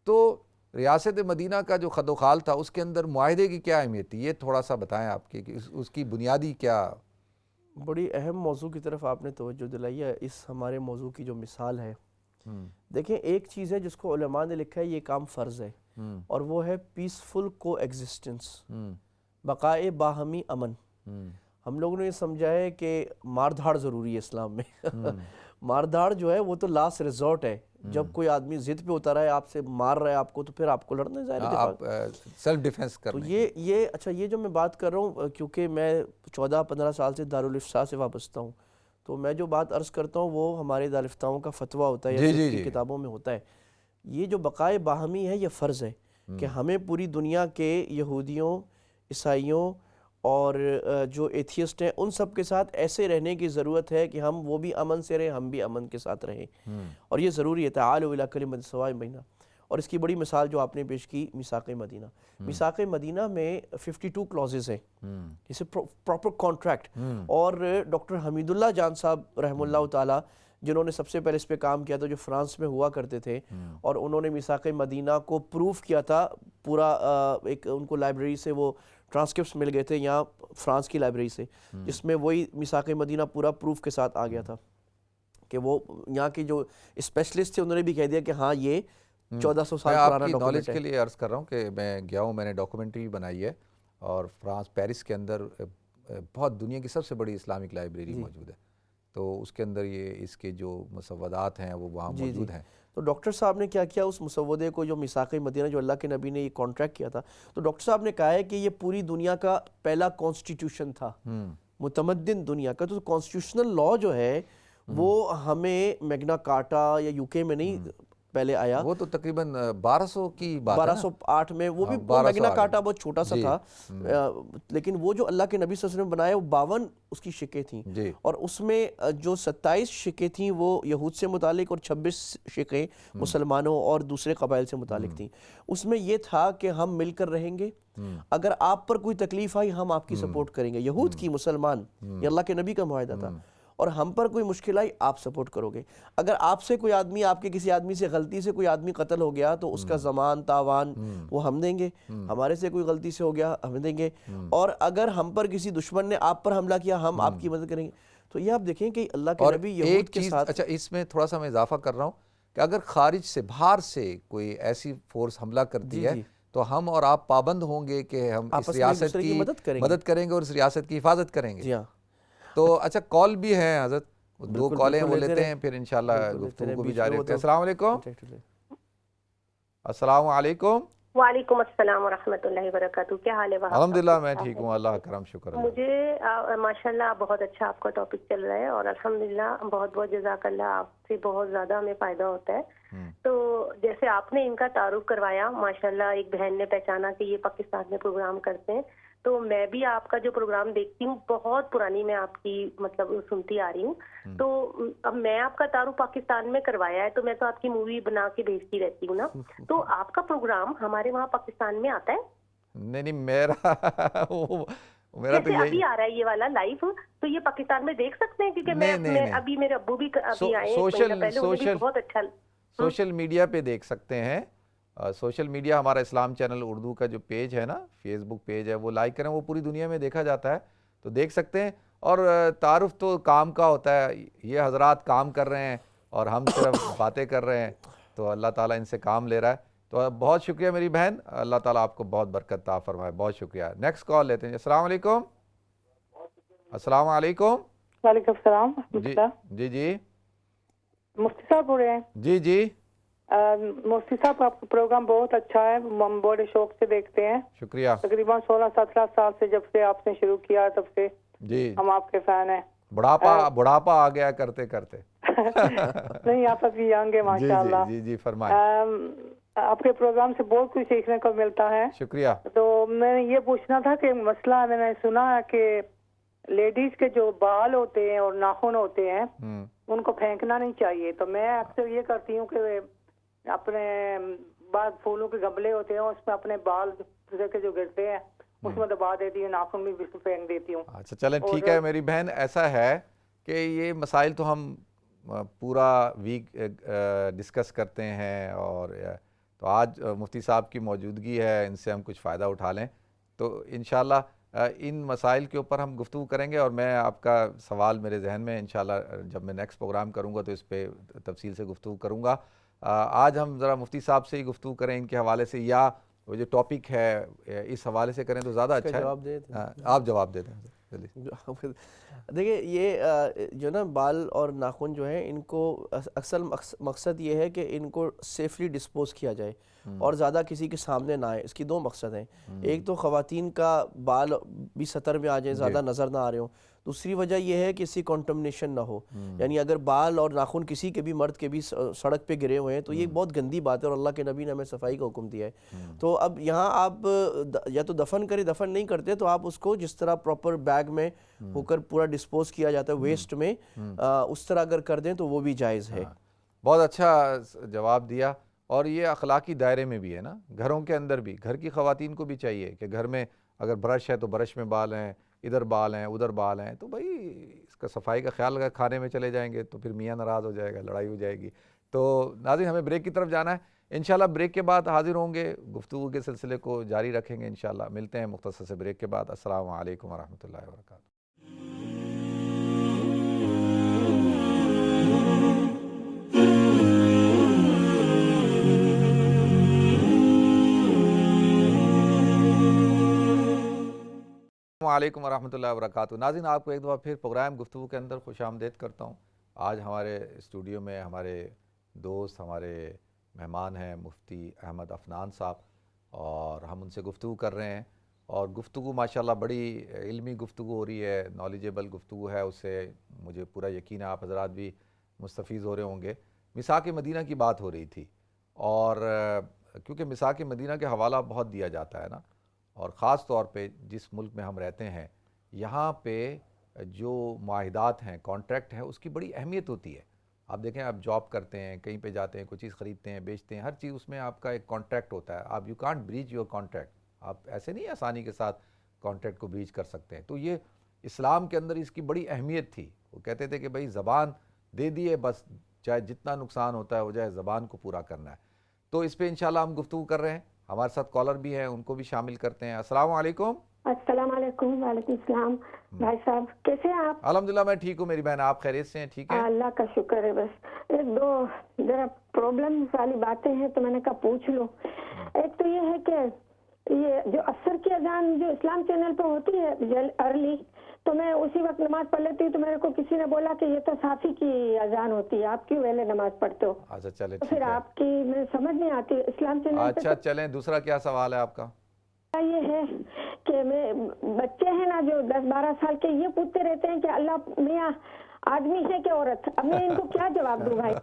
تو ریاست مدینہ کا جو خد و خال تھا اس کے اندر معاہدے کی کیا اہمیت تھی، یہ تھوڑا سا بتائیں آپ کی کہ اس کی بنیادی کیا؟ بڑی اہم موضوع کی طرف آپ نے توجہ دلائی ہے، اس ہمارے موضوع کی جو مثال ہے۔ دیکھیں ایک چیز ہے جس کو علماء نے لکھا ہے، یہ کام فرض ہے، اور وہ ہے پیسفل کو ایگزسٹنس، بقائے باہمی امن۔ ہم لوگوں نے یہ سمجھا ہے کہ مار دھاڑ ضروری ہے اسلام میں، مار دھاڑ جو ہے وہ تو لاسٹ ریزورٹ ہے، جب کوئی آدمی ضد پہ اترا ہے، آپ سے مار رہا ہے آپ کو، تو پھر آپ کو لڑنا ہے، ظاہر آپ سیلف ڈیفense کرنا ہے۔ تو یہ اچھا، یہ جو میں بات کر رہا ہوں کیونکہ میں 14-15 سال سے دارالفتاء سے وابستہ ہوں، تو میں جو بات عرض کرتا ہوں وہ ہمارے دارالفتاؤں کا فتویٰ ہوتا ہے یا فقہ کی کتابوں میں ہوتا ہے۔ یہ جو بقائے باہمی ہے یہ فرض ہے کہ ہمیں پوری دنیا کے یہودیوں، عیسائیوں اور جو ایتھیسٹ ہیں ان سب کے ساتھ ایسے رہنے کی ضرورت ہے کہ ہم وہ بھی امن سے رہیں، ہم بھی امن کے ساتھ رہیں، اور یہ ضروری ہے۔ تعالوا الی کلمۃ سواء بیننا، اور اس کی بڑی مثال جو آپ نے پیش کی میثاق مدینہ۔ میثاق مدینہ میں 52 کلوزز ہیں، جسے پراپر کانٹریکٹ، اور ڈاکٹر حمید اللہ جان صاحب رحمہ اللہ تعالیٰ جنہوں نے سب سے پہلے اس پہ کام کیا تھا، جو فرانس میں ہوا کرتے تھے، اور انہوں نے میثاق مدینہ کو پروف کیا تھا پورا، ایک ان کو لائبریری سے وہ ٹرانسکرپٹس مل گئے تھے یہاں فرانس کی لائبریری سے، جس میں وہی میثاق مدینہ پورا پروف کے ساتھ آ گیا تھا۔ کہ وہ یہاں کے جو اسپیشلسٹ تھے انہوں نے بھی کہہ دیا کہ ہاں یہ 1400 سال میں آپ پرانا کی نالج ڈاکومنٹ کے ہے. لیے عرض کر رہا ہوں کہ میں گیا ہوں، میں نے ڈاکومنٹری بنائی ہے، اور فرانس پیرس کے اندر بہت دنیا کی سب سے بڑی اسلامک لائبریری موجود ہے، تو اس کے اندر یہ اس کے جو مسودات ہیں وہ وہاں موجود ہیں. تو ڈاکٹر صاحب نے کیا کیا اس مسودے کو، جو میثاق مدینہ جو اللہ کے نبی نے یہ کانٹریکٹ کیا تھا، تو ڈاکٹر صاحب نے کہا ہے کہ یہ پوری دنیا کا پہلا کانسٹیٹیوشن تھا، متمدن دنیا کا. تو کانسٹیٹیوشنل لا جو ہے وہ ہمیں میگنا کارٹا یا یو کے میں نہیں پہلے آیا، وہ تو تقریباً 1200 کی بات ہے نا، 1208 میں، وہ بھی 1208 میگنا کارٹا بہت چھوٹا سا جی. تھا، لیکن وہ جو اللہ کے نبی صلی اللہ علیہ وسلم بنایا وہ 52 اس کی شکیں تھیں، جی. اور اس میں جو 27 شکیں تھیں وہ یہود سے متعلق اور 26 شکیں مسلمانوں اور دوسرے قبائل سے متعلق تھیں. اس میں یہ تھا کہ ہم مل کر رہیں گے، اگر آپ پر کوئی تکلیف آئی ہم آپ کی سپورٹ کریں گے. یہود کی، مسلمان، یہ اللہ کے نبی کا معاہدہ تھا. اور ہم پر کوئی مشکل آئی آپ سپورٹ کرو گے. اگر آپ سے کوئی آدمی، آپ کے کسی آدمی سے غلطی سے کوئی آدمی قتل ہو گیا تو اس کا ضمان تاوان وہ ہم دیں گے. ہمارے سے کوئی غلطی سے ہو گیا ہم دیں گے. اور اگر ہم پر کسی دشمن نے آپ پر حملہ کیا ہم آپ کی مدد کریں گے. تو یہ آپ دیکھیں کہ اللہ کے نبی یہود کے ساتھ. اچھا، اس میں تھوڑا سا میں اضافہ کر رہا ہوں کہ اگر خارج سے، باہر سے کوئی ایسی فورس حملہ کرتی ہے تو ہم اور آپ پابند ہوں گے کہ ہم اس ریاست کی مدد کریں گے اور اس ریاست کی حفاظت کریں گے. جی ہاں. تو اچھا، کال بھی ہیں حضرت، 2 کالیں وہ لیتے ہیں، پھر انشاءاللہ گفتگو کو بھی جاری رکھتے ہیں. السلام علیکم. السلام علیکم. وعلیکم السلام ورحمۃ اللہ وبرکاتہ. کیا حال ہے؟ الحمدللہ میں ٹھیک ہوں، اللہ کرم شکر ہے. مجھے ماشاءاللہ بہت اچھا آپ کا ٹاپک چل رہا ہے، اور الحمدللہ بہت بہت جزاک اللہ، آپ سے بہت زیادہ ہمیں فائدہ ہوتا ہے. تو جیسے آپ نے ان کا تعارف کروایا، ماشاءاللہ ایک بہن نے پہچانا کہ یہ پاکستان میں پروگرام کرتے ہیں، تو میں بھی آپ کا جو پروگرام دیکھتی ہوں، بہت پرانی میں آپ کی مطلب سنتی آ رہی ہوں. تو اب میں آپ کا تعارف پاکستان میں کروایا ہے، تو میں تو آپ کی مووی بنا کے بھیجتی رہتی ہوں نا. تو آپ کا پروگرام ہمارے وہاں پاکستان میں آتا ہے؟ نہیں، میرا تو ابھی آ رہا ہے یہ والا لائیو، تو یہ پاکستان میں دیکھ سکتے ہیں؟ کیونکہ میں ابھی میرے ابو بھی ابھی آئے ہیں، بہت اچھا. سوشل میڈیا پہ دیکھ سکتے ہیں. سوشل میڈیا ہمارا اسلام چینل اردو کا جو پیج ہے نا، فیس بک پیج ہے، وہ لائک کریں، وہ پوری دنیا میں دیکھا جاتا ہے، تو دیکھ سکتے ہیں. اور تعارف تو کام کا ہوتا ہے، یہ حضرات کام کر رہے ہیں اور ہم صرف باتیں کر رہے ہیں، تو اللہ تعالیٰ ان سے کام لے رہا ہے. تو بہت شکریہ میری بہن، اللہ تعالیٰ آپ کو بہت برکت عطا فرمائے. بہت شکریہ. نیکسٹ کال لیتے ہیں. السلام علیکم. السلام علیکم. وعلیکم السلام. جی مفتی صاحب بول رہے ہیں؟ جی مفتی صاحب آپ کا پروگرام بہت اچھا ہے، ہم بڑے شوق سے دیکھتے ہیں. شکریہ. تقریباً 16-17 سال سے جب سے آپ نے شروع کیا تب سے ہم آپ کے فین ہیں. بڑھاپا آ گیا کرتے کرتے. نہیں، آپ ابھی ینگ ہیں ماشاء اللہ. جی فرمائیں. آپ کے پروگرام سے بہت کچھ سیکھنے کو ملتا ہے. شکریہ. تو میں یہ پوچھنا تھا کہ مسئلہ میں نے سنا ہے کہ لیڈیز کے جو بال ہوتے ہیں اور ناخن ہوتے ہیں ان کو پھینکنا نہیں چاہیے. تو میں اکثر یہ کرتی ہوں کہ اپنے بعد پھولوں کے گملے ہوتے ہیں اس میں اپنے بال کے جو گرتے ہیں اس میں دبا دیتی ہوں، ناخن بھی پھینک دیتی ہوں. اچھا چلیں ٹھیک ہے میری بہن. ایسا ہے کہ یہ مسائل تو ہم پورا ویک ڈسکس کرتے ہیں، اور تو آج مفتی صاحب کی موجودگی ہے، ان سے ہم کچھ فائدہ اٹھا لیں. تو انشاءاللہ ان مسائل کے اوپر ہم گفتگو کریں گے، اور میں آپ کا سوال میرے ذہن میں انشاءاللہ جب میں نیکسٹ پروگرام کروں گا تو اس پہ تفصیل سے گفتگو کروں گا. آج ہم ذرا مفتی صاحب سے ہی گفتگو کریں ان کے حوالے سے، یا وہ جو ٹاپک ہے اس حوالے سے کریں تو زیادہ اچھا ہے. آپ جواب دے دیں. دیکھیں، یہ جو نا بال اور ناخن جو ہیں، ان کو اصل مقصد یہ ہے کہ ان کو سیفلی ڈسپوز کیا جائے اور زیادہ کسی کے سامنے نہ آئے. اس کی 2 مقصد ہیں. ایک تو خواتین کا بال بھی سطر میں آ جائیں، زیادہ نظر نہ آ رہے ہوں. دوسری وجہ یہ ہے کہ اس کی کنٹمنیشن نہ ہو، یعنی اگر بال اور ناخن کسی کے بھی مرد کے بھی سڑک پہ گرے ہوئے ہیں تو یہ بہت گندی بات ہے، اور اللہ کے نبی نے ہمیں صفائی کا حکم دیا ہے. تو اب یہاں آپ یا تو دفن نہیں کرتے تو آپ اس کو جس طرح پراپر بیگ میں ہو کر پورا ڈسپوز کیا جاتا ہے ویسٹ میں، اس طرح اگر کر دیں تو وہ بھی جائز ہے. بہت اچھا جواب دیا. اور یہ اخلاقی دائرے میں بھی ہے نا، گھروں کے اندر بھی، گھر کی خواتین کو بھی چاہیے کہ گھر میں اگر برش ہے تو برش میں بال ہیں، ادھر بال ہیں ادھر بال ہیں، تو بھائی اس کا صفائی کا خیال رکھا. کھانے میں چلے جائیں گے تو پھر میاں ناراض ہو جائے گا، لڑائی ہو جائے گی. تو ناظرین، ہمیں بریک کی طرف جانا ہے. انشاءاللہ بریک کے بعد حاضر ہوں گے، گفتگو کے سلسلے کو جاری رکھیں گے انشاءاللہ. ملتے ہیں مختصر سے بریک کے بعد. السلام علیکم ورحمۃ اللہ وبرکاتہ. السلام علیکم ورحمۃ اللہ وبرکاتہ۔ ناظرین، آپ کو ایک دفعہ پھر پروگرام گفتگو کے اندر خوش آمدید کرتا ہوں۔ آج ہمارے اسٹوڈیو میں ہمارے دوست، ہمارے مہمان ہیں مفتی احمد افنان صاحب، اور ہم ان سے گفتگو کر رہے ہیں، اور گفتگو ماشاءاللہ بڑی علمی گفتگو ہو رہی ہے، نالجیبل گفتگو ہے، اس سے مجھے پورا یقین ہے آپ حضرات بھی مستفیض ہو رہے ہوں گے۔ میثاق مدینہ کی بات ہو رہی تھی، اور کیونکہ میثاق مدینہ کے حوالہ بہت دیا جاتا ہے نا، اور خاص طور پہ جس ملک میں ہم رہتے ہیں یہاں پہ جو معاہدات ہیں، کانٹریکٹ ہیں، اس کی بڑی اہمیت ہوتی ہے۔ آپ دیکھیں، آپ جاب کرتے ہیں، کہیں پہ جاتے ہیں، کوئی چیز خریدتے ہیں، بیچتے ہیں، ہر چیز اس میں آپ کا ایک کانٹریکٹ ہوتا ہے۔ آپ you can't breach your contract, آپ ایسے نہیں آسانی کے ساتھ کانٹریکٹ کو بریچ کر سکتے ہیں۔ تو یہ اسلام کے اندر اس کی بڑی اہمیت تھی۔ وہ کہتے تھے کہ بھئی زبان دے دیے، بس چاہے جتنا نقصان ہوتا ہے ہو جائے، زبان کو پورا کرنا ہے۔ تو اس پہ انشاءاللہ ہم گفتگو کر رہے ہیں، ہمارے ساتھ کالر بھی ہیں، ان کو بھی شامل کرتے ہیں۔ السلام علیکم۔ السلام علیکم۔ وعلیکم السلام۔ بھائی صاحب کیسے ہیں آپ؟ الحمدللہ میں ٹھیک ہوں میری بہن، آپ خیریت سے ہیں؟ ٹھیک ہے، اللہ کا شکر ہے۔ بس ایک دو ذرا پرابلم والی باتیں ہیں تو میں نے کہا پوچھ لو۔ ایک تو یہ ہے کہ یہ جو عصر کی اذان جو اسلام چینل پہ ہوتی ہے ارلی، تو میں اسی وقت نماز پڑھ لیتی ہوں، تو میرے کو کسی نے بولا کہ یہ تو صافی کی اذان ہوتی ہے، آپ کیوں ویلے نماز پڑھتے ہو؟ اچھا چلیں پھر آپ کی میں سمجھ نہیں آتی اسلام چینل پہ۔ اچھا چلیں، دوسرا کیا سوال ہے آپ کا؟ یہ ہے کہ میں بچے ہیں نا جو 10-12 سال کے، یہ پوچھتے رہتے ہیں کہ اللہ میاں آدمی ہے کہ عورت؟ اب میں ان کو کیا جواب دوں بھائی؟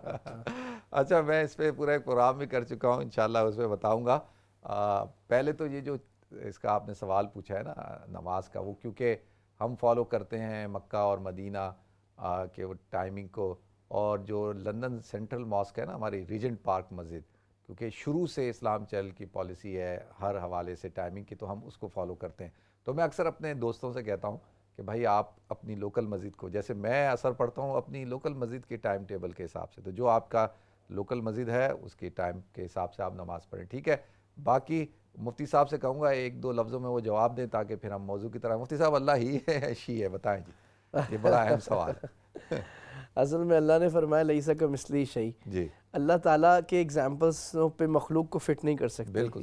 اچھا، میں اس پہ پورا ایک پروگرام بھی کر چکا ہوں، انشاءاللہ اس پہ بتاؤں گا۔ پہلے تو یہ جو اس کا آپ نے سوال پوچھا ہے نا نماز کا، وہ کیونکہ ہم فالو کرتے ہیں مکہ اور مدینہ کے وہ ٹائمنگ کو، اور جو لندن سینٹرل ماسک ہے نا ہماری ریجنٹ پارک مسجد، کیونکہ شروع سے اسلام چینل کی پالیسی ہے ہر حوالے سے ٹائمنگ کی، تو ہم اس کو فالو کرتے ہیں۔ تو میں اکثر اپنے دوستوں سے کہتا ہوں کہ بھائی آپ اپنی لوکل مسجد کو، جیسے میں اثر پڑھتا ہوں اپنی لوکل مسجد کے ٹائم ٹیبل کے حساب سے، تو جو آپ کا لوکل مسجد ہے اس کی ٹائم کے حساب سے آپ نماز پڑھیں، ٹھیک ہے؟ باقی مفتی صاحب سے کہوں گا ایک دو لفظوں میں وہ جواب دیں تاکہ پھر ہم موضوع کی طرح۔ مفتی صاحب، اللہ ہی ہے شی ہے، بتائیں جی، یہ بڑا اہم سوال ہے۔ اصل میں اللہ نے فرمایا لیس کمثلہ شیء، جی، اللہ تعالیٰ کے ایگزامپلس پہ مخلوق کو فٹ نہیں کر سکتے، بالکل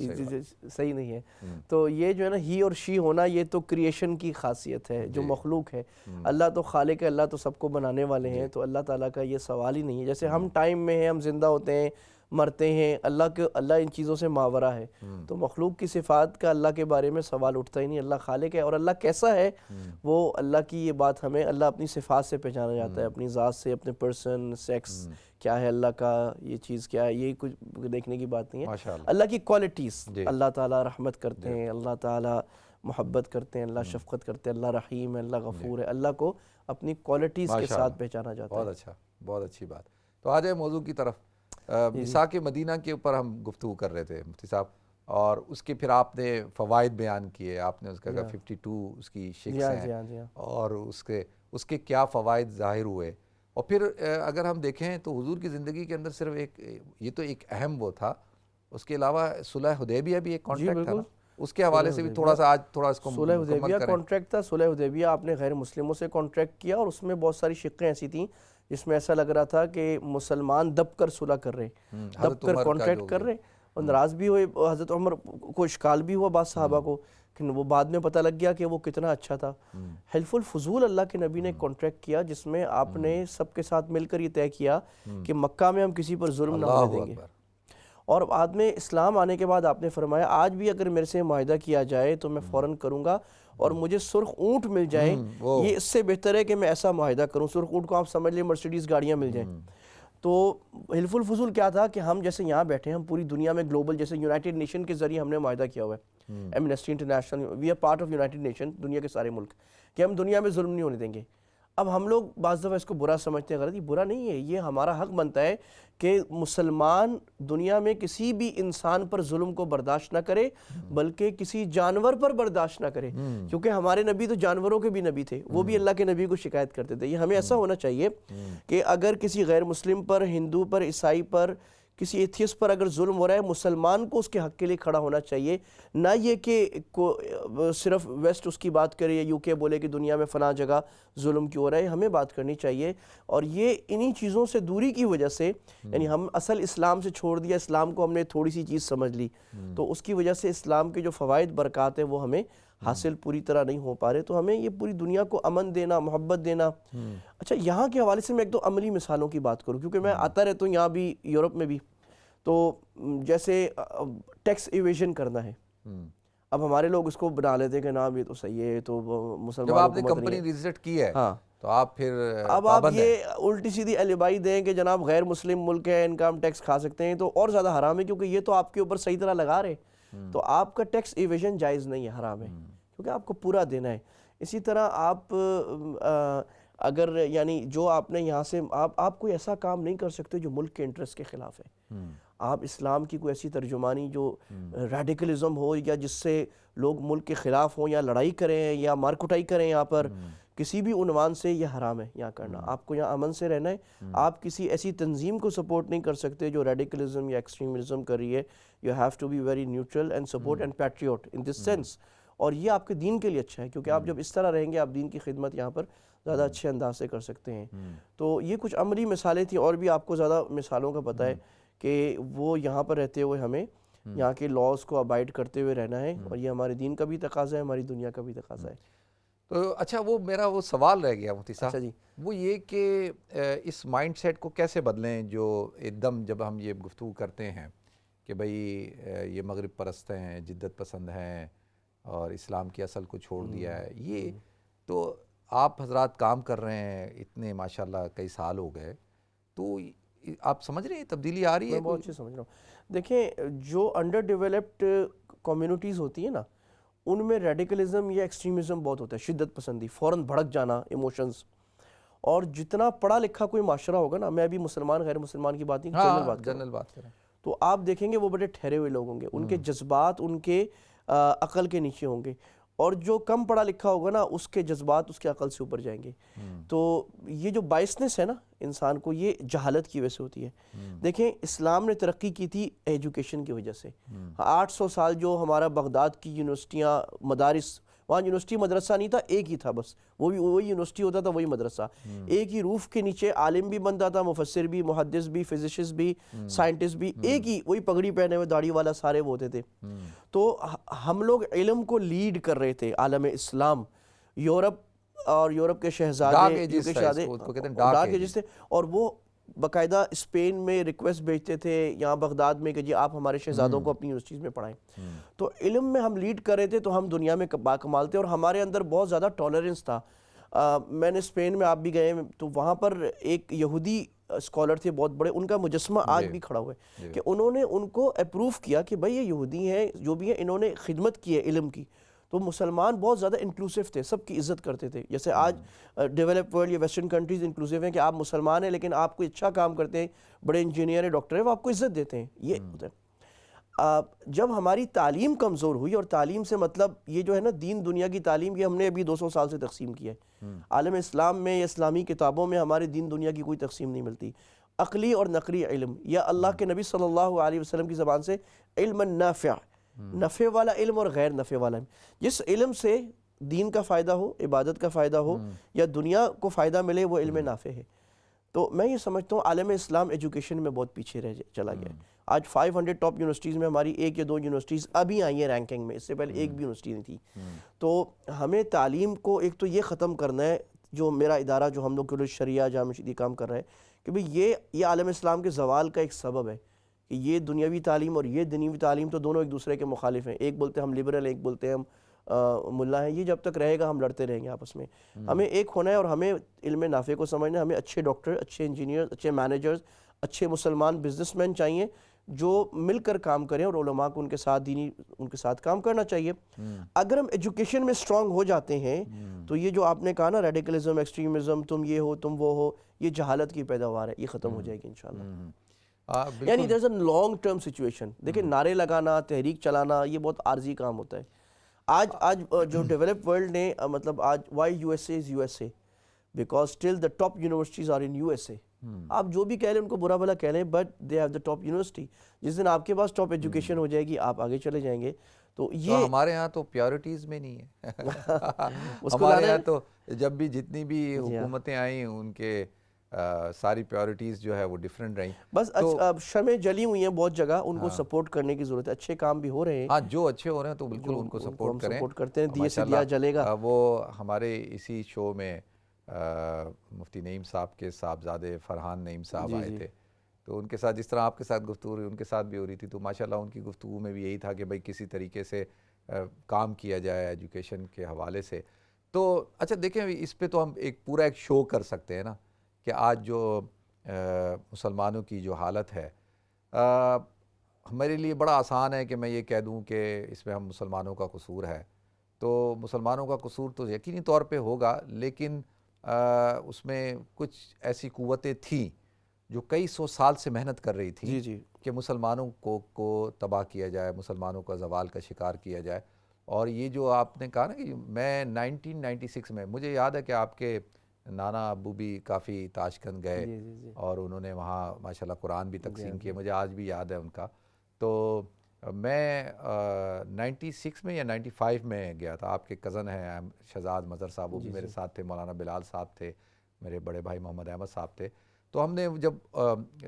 صحیح نہیں ہے۔ تو یہ جو ہے نا ہی اور شی ہونا، یہ تو کریشن کی خاصیت ہے، جو مخلوق ہے۔ اللہ تو خالق ہے، اللہ تو سب کو بنانے والے ہیں، تو اللہ تعالیٰ کا یہ سوال ہی نہیں ہے۔ جیسے ہم ٹائم میں ہیں، ہم زندہ ہوتے ہیں، مرتے ہیں، اللہ ان چیزوں سے ماورا ہے، تو مخلوق کی صفات کا اللہ کے بارے میں سوال اٹھتا ہی نہیں۔ اللہ خالق ہے، اور اللہ کیسا ہے وہ اللہ کی یہ بات ہمیں، اللہ اپنی صفات سے پہچانا جاتا ہے، اپنی ذات سے، اپنے پرسن، سیکس کیا ہے اللہ کا، یہ چیز کیا ہے، یہ کچھ دیکھنے کی بات نہیں ہے۔ اللہ کی کوالٹیز، اللہ تعالیٰ رحمت کرتے ہیں، اللہ تعالیٰ محبت کرتے ہیں، اللہ شفقت کرتے ہیں، اللہ رحیم ہے، اللہ غفور ہے، اللہ کو اپنی کوالٹیز کے ساتھ پہچانا جاتا ہے۔ بہت اچھا، بہت اچھی بات۔ تو آ جائے موضوع کی طرف۔ میثاق مدینہ کے اوپر ہم گفتگو کر رہے تھے مفتی صاحب، اور اس کے پھر آپ نے فوائد بیان کیے، آپ نے اس کا 52 اس کی شکس ہیں، اور اس کے کیا فوائد ظاہر ہوئے۔ اور پھر اگر ہم دیکھیں تو حضور کی زندگی کے اندر صرف ایک، یہ تو ایک اہم وہ تھا، اس کے علاوہ صلح حدیبیہ بھی ایک کانٹریکٹ تھا، اس کے حوالے سے بھی تھوڑا سا آج تھوڑا اس کو صلح حدیبیہ کانٹریکٹ تھا۔ صلح حدیبیہ آپ نے غیر مسلموں سے کانٹریکٹ کیا، اور اس میں بہت ساری شقیں ایسی تھیں جس میں ایسا لگ رہا تھا کہ مسلمان دب کر صلح کر رہے، دب کر کانٹریکٹ کر رہے، اور ناراض بھی ہوئے۔ حضرت عمر کو اشکال بھی ہوا بعض صحابہ کو، لیکن وہ بعد میں پتہ لگ گیا کہ وہ کتنا اچھا تھا۔ حلف الفضول اللہ کے نبی نے کانٹریکٹ کیا، جس میں آپ نے سب کے ساتھ مل کر یہ طے کیا کہ مکہ میں ہم کسی پر ظلم نہ ہونے دیں گے، اور بعد میں اسلام آنے کے بعد آپ نے فرمایا آج بھی اگر میرے سے معاہدہ کیا جائے تو میں فوراً کروں گا، اور مجھے سرخ اونٹ مل جائیں یہ اس سے بہتر ہے کہ میں ایسا معاہدہ کروں۔ سرخ اونٹ کو آپ سمجھ لیں مرسیڈیز گاڑیاں مل جائیں۔ تو حلف الفضول کیا تھا کہ ہم جیسے یہاں بیٹھے ہیں، ہم پوری دنیا میں گلوبل، جیسے یونائٹڈ نیشن کے ذریعے ہم نے معاہدہ کیا ہوا ہے، Amnesty International, we are part of United Nation, دنیا کے سارے ملک، کہ ہم دنیا میں ظلم نہیں ہونے دیں گے۔ اب ہم لوگ بعض دفعہ اس کو برا سمجھتے ہیں، غلط، یہ برا نہیں ہے، یہ ہمارا حق بنتا ہے کہ مسلمان دنیا میں کسی بھی انسان پر ظلم کو برداشت نہ کرے، بلکہ کسی جانور پر برداشت نہ کرے، کیونکہ ہمارے نبی تو جانوروں کے بھی نبی تھے، وہ بھی اللہ کے نبی کو شکایت کرتے تھے۔ یہ ہمیں ایسا ہونا چاہیے کہ اگر کسی غیر مسلم پر، ہندو پر، عیسائی پر، کسی ایتھیس پر اگر ظلم ہو رہا ہے، مسلمان کو اس کے حق کے لیے کھڑا ہونا چاہیے، نہ یہ کہ صرف ویسٹ اس کی بات کرے یا یو کے بولے کہ دنیا میں فلاں جگہ ظلم کیوں ہو رہا ہے۔ ہمیں بات کرنی چاہیے، اور یہ انہی چیزوں سے دوری کی وجہ سے، یعنی ہم اصل اسلام سے چھوڑ دیا، اسلام کو ہم نے تھوڑی سی چیز سمجھ لی، تو اس کی وجہ سے اسلام کے جو فوائد برکات ہیں وہ ہمیں حاصل پوری طرح نہیں ہو پا رہے، تو ہمیں یہ پوری دنیا کو امن دینا، محبت دینا. اچھا یہاں کے حوالے سے میں ایک دو عملی مثالوں کی بات کروں، کیونکہ میں آتا رہتا ہوں یہاں بھی، یورپ میں بھی. تو جیسے ٹیکس ایویژن کرنا ہے، اب ہمارے لوگ اس کو بنا لیتے ہیں کہ نام یہ تو صحیح ہے، تو مسلمان جب آپ نے حکومت نہیں کمپنی ہے. وزٹ کی ہے ہاں، تو آپ پھر اب آپ پابند ہیں. یہ الٹی سیدھی البائی دیں کہ جناب غیر مسلم ملک ہے، انکم ٹیکس کھا سکتے ہیں، تو اور زیادہ حرام ہے، کیونکہ یہ تو آپ کے اوپر صحیح طرح لگا رہے. تو آپ کا ٹیکس ایویژن جائز نہیں ہے، حرام ہے، کیونکہ آپ کو پورا دینا ہے. اسی طرح آپ اگر یعنی جو آپ نے یہاں سے آپ کوئی ایسا کام نہیں کر سکتے جو ملک کے انٹرسٹ کے خلاف ہے. آپ اسلام کی کوئی ایسی ترجمانی جو ریڈیکلزم ہو، یا جس سے لوگ ملک کے خلاف ہوں، یا لڑائی کریں یا مار کٹائی کریں، یہاں پر کسی بھی عنوان سے یہ حرام ہے یہاں کرنا. آپ کو یہاں امن سے رہنا ہے. آپ کسی ایسی تنظیم کو سپورٹ نہیں کر سکتے جو ریڈیکلزم یا ایکسٹریمزم کر رہی ہے. You have to be very neutral and support and patriot in this sense. اور یہ آپ کے دین کے لیے اچھا ہے، کیونکہ آپ جب اس طرح رہیں گے آپ دین کی خدمت یہاں پر زیادہ اچھے انداز سے کر سکتے ہیں. تو یہ کچھ عملی مثالیں تھیں، اور بھی آپ کو زیادہ مثالوں کا پتہ ہے کہ وہ یہاں پر رہتے ہوئے ہمیں یہاں کے لاز کو ابائڈ کرتے ہوئے رہنا ہے، اور یہ ہمارے دین کا بھی تقاضا ہے، ہماری دنیا کا بھی تقاضا ہے. تو اچھا وہ میرا وہ سوال رہ گیا مفتی صاحب. اچھا جی، وہ یہ کہ اس مائنڈ سیٹ کو کیسے بدلیں جو ایک دم جب ہم یہ گفتگو کرتے ہیں کہ بھئی یہ مغرب پرست ہیں، جدت پسند ہیں اور اسلام کی اصل کو چھوڑ دیا ہے. یہ تو آپ حضرات کام کر رہے ہیں اتنے ماشاءاللہ کئی سال ہو گئے، تو آپ سمجھ رہے ہیں تبدیلی آ رہی ہے؟ میں بہت اچھے سمجھ رہا ہوں. دیکھیں جو انڈر ڈیولپڈ کمیونٹیز ہوتی ہیں نا، ان میں ریڈیکلزم یا ایکسٹریمزم بہت ہوتا ہے، شدت پسندی، فوراً بھڑک جانا، ایموشنز. اور جتنا پڑھا لکھا کوئی معاشرہ ہوگا نا، میں ابھی مسلمان غیر مسلمان کی بات نہیں، جنرل بات کر رہا ہوں، جنرل بات کریں، تو آپ دیکھیں گے وہ بڑے ٹھہرے ہوئے لوگ ہوں گے. ان کے جذبات ان کے عقل کے نیچے ہوں گے. اور جو کم پڑھا لکھا ہوگا نا، اس کے جذبات اس کے عقل سے اوپر جائیں گے. تو یہ جو بائسنس ہے نا انسان کو، یہ جہالت کی وجہ سے ہوتی ہے. دیکھیں اسلام نے ترقی کی تھی ایجوکیشن کی وجہ سے. 800 سال جو ہمارا بغداد کی یونیورسٹیاں، مدارس، وہاں یونیورسٹی مدرسہ نہیں تھا، ایک ہی تھا بس، وہ بھی وہی یونیورسٹی ہوتا تھا، وہی مدرسہ. ایک ہی روف کے نیچے عالم بھی بنتا تھا، مفسر بھی، محدث بھی، فزسسٹ بھی، سائنٹسٹ بھی، ایک ہی وہی پگڑی پہنے ہوئے داڑھی والا، سارے وہ ہوتے تھے. تو ہم لوگ علم کو لیڈ کر رہے تھے عالم اسلام. یورپ اور یورپ کے شہزادے، ڈارک ایجز تھے، اور وہ باقاعدہ اسپین میں ریکویسٹ بھیجتے تھے یہاں بغداد میں کہ جی آپ ہمارے شہزادوں کو اپنی یونیورسٹیز میں پڑھائیں. تو علم میں ہم لیڈ کر رہے تھے، تو ہم دنیا میں باکمال تھے، اور ہمارے اندر بہت زیادہ ٹالرنس تھا. میں نے اسپین میں، آپ بھی گئے، تو وہاں پر ایک یہودی اسکالر تھے بہت بڑے، ان کا مجسمہ آج بھی کھڑا ہوا ہے کہ انہوں نے ان کو اپروو کیا کہ بھائی یہ یہودی ہیں جو بھی ہیں، انہوں نے خدمت کی ہے علم کی. تو مسلمان بہت زیادہ انکلوسیو تھے، سب کی عزت کرتے تھے. جیسے آج ڈیولپ ورلڈ یا ویسٹرن کنٹریز انکلوسیو ہیں کہ آپ مسلمان ہیں لیکن آپ کوئی اچھا کام کرتے ہیں، بڑے انجینئر ہیں، ڈاکٹر ہیں، وہ آپ کو عزت دیتے ہیں. یہ ہوتا ہے. جب ہماری تعلیم کمزور ہوئی، اور تعلیم سے مطلب یہ جو ہے نا دین دنیا کی تعلیم، یہ ہم نے ابھی 200 سال سے تقسیم کی ہے. عالم اسلام میں یا اسلامی کتابوں میں ہمارے دین دنیا کی کوئی تقسیم نہیں ملتی. عقلی اور نقلی علم، یا اللہ کے نبی صلی اللہ علیہ وسلم کی زبان سے علم نافع، نفع والا علم اور غیر نفع والا علم. جس علم سے دین کا فائدہ ہو، عبادت کا فائدہ ہو، یا دنیا کو فائدہ ملے، وہ علم نافع ہے. تو میں یہ سمجھتا ہوں عالم اسلام ایجوکیشن میں بہت پیچھے رہ چلا گیا ہے. آج 500 ٹاپ یونیورسٹیز میں ہماری 1 یا 2 یونیورسٹیز ابھی آئی ہیں رینکنگ میں، اس سے پہلے ایک بھی یونیورسٹی نہیں تھی. تو ہمیں تعلیم کو ایک تو یہ ختم کرنا ہے، جو میرا ادارہ جو ہم لوگ کے لیے شریعہ جامع شدی کام کر رہا ہے، کہ بھئی یہ عالم اسلام کے زوال کا ایک سبب ہے کہ یہ دنیاوی تعلیم اور یہ دنیوی تعلیم تو دونوں ایک دوسرے کے مخالف ہیں. ایک بولتے ہیں ہم لبرل، ایک بولتے ہیں ہم ملا ہیں. یہ جب تک رہے گا ہم لڑتے رہیں گے آپس میں. ہمیں ایک ہونا ہے، اور ہمیں علم نافع کو سمجھنا ہے. ہمیں اچھے ڈاکٹر، اچھے انجینئر، اچھے مینیجرز، اچھے مسلمان بزنس مین چاہیے جو مل کر کام کریں، اور علماء کو ان کے ساتھ دینی ان کے ساتھ کام کرنا چاہیے. اگر ہم ایجوکیشن میں اسٹرانگ ہو جاتے ہیں تو یہ جو آپ نے کہا نا ریڈیکلزم، ایکسٹریمزم، تم یہ ہو تم وہ ہو، یہ جہالت کی پیداوار ہے، یہ ختم ہو جائے گی انشاءاللہ. یعنی there's a long term situation. دیکھیں نعرے لگانا، تحریک چلانا، یہ بہت عارضی کام ہوتا ہے. آج جو ڈیولپ ورلڈ نے مطلب آج why U S A is U S A because still the top universities are in U S A. آپ جو بھی کہہ لیں ان کو برا بھلا کہہ لیں، but they have the top university. جس دن آپ کے پاس ٹاپ ایجوکیشن ہو جائے گی آپ آگے چلے جائیں گے. تو یہ ہمارے ہاں تو پیورٹیز میں نہیں ہے. ہمارے یہاں تو جب بھی جتنی بھی حکومتیں آئیں ان کے ساری پیورٹیز جو ہے وہ ڈیفرنٹ رہیں. بس شمع جلی ہوئی ہیں بہت جگہ, ان کو سپورٹ کرنے کی ضرورت ہے. اچھے کام بھی ہو رہے ہیں, ہاں جو اچھے ہو رہے ہیں تو بالکل ان کو سپورٹ کریں. سپورٹ کرتے ہیں, دیے سے دیا جلے گا. وہ ہمارے اسی شو میں مفتی نعیم صاحب کے صاحبزادے فرحان نعیم صاحب آئے تھے, تو ان کے ساتھ جس طرح آپ کے ساتھ گفتگو ہوئی ان کے ساتھ بھی ہو رہی تھی, تو ماشاءاللہ ان کی گفتگو میں بھی یہی تھا کہ بھائی کسی طریقے سے کام کیا جائے ایجوکیشن کے حوالے سے. تو اچھا دیکھیں اس پہ تو ہم پورا ایک شو کر سکتے ہیں نا کہ آج جو مسلمانوں کی جو حالت ہے, ہمارے لیے بڑا آسان ہے کہ میں یہ کہہ دوں کہ اس میں ہم مسلمانوں کا قصور ہے. تو مسلمانوں کا قصور تو یقینی طور پہ ہوگا, لیکن اس میں کچھ ایسی قوتیں تھیں جو کئی سو سال سے محنت کر رہی تھیں کہ مسلمانوں کو تباہ کیا جائے, مسلمانوں کا زوال کا شکار کیا جائے. اور یہ جو آپ نے کہا نا کہ میں 1996 میں, مجھے یاد ہے کہ آپ کے نانا ابو بھی کافی تاشکند گئے اور انہوں نے وہاں ماشاءاللہ قرآن بھی تقسیم کیے, مجھے آج بھی یاد ہے ان کا. تو میں 96 میں یا 95 میں گیا تھا. آپ کے کزن ہیں شہزاد مظہر صاحب, وہ بھی میرے ساتھ تھے, مولانا بلال صاحب تھے, میرے بڑے بھائی محمد احمد صاحب تھے. تو ہم نے جب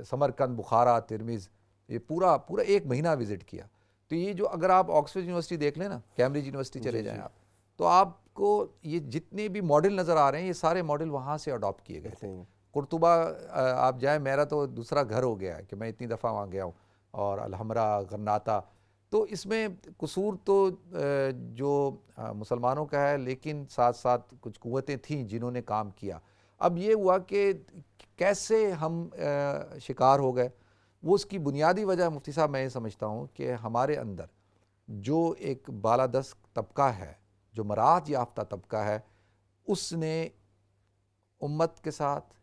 سمرقند, بخارا, ترمذ یہ پورا ایک مہینہ وزٹ کیا. تو یہ جو اگر آپ آکسفورڈ یونیورسٹی دیکھ لیں نا, کیمبرج یونیورسٹی چلے جائیں آپ, تو آپ کو یہ جتنے بھی ماڈل نظر آ رہے ہیں یہ سارے ماڈل وہاں سے اڈاپٹ کیے گئے تھے. قرطبہ آپ جائیں, میرا تو دوسرا گھر ہو گیا ہے کہ میں اتنی دفعہ وہاں گیا ہوں, اور الحمرا, غرناطہ. تو اس میں قصور تو جو مسلمانوں کا ہے, لیکن ساتھ ساتھ کچھ قوتیں تھیں جنہوں نے کام کیا. اب یہ ہوا کہ کیسے ہم شکار ہو گئے, وہ اس کی بنیادی وجہ مفتی صاحب میں یہ سمجھتا ہوں کہ ہمارے اندر جو ایک بالادست طبقہ ہے, جو مراعات یافتہ طبقہ ہے, اس نے امت کے ساتھ,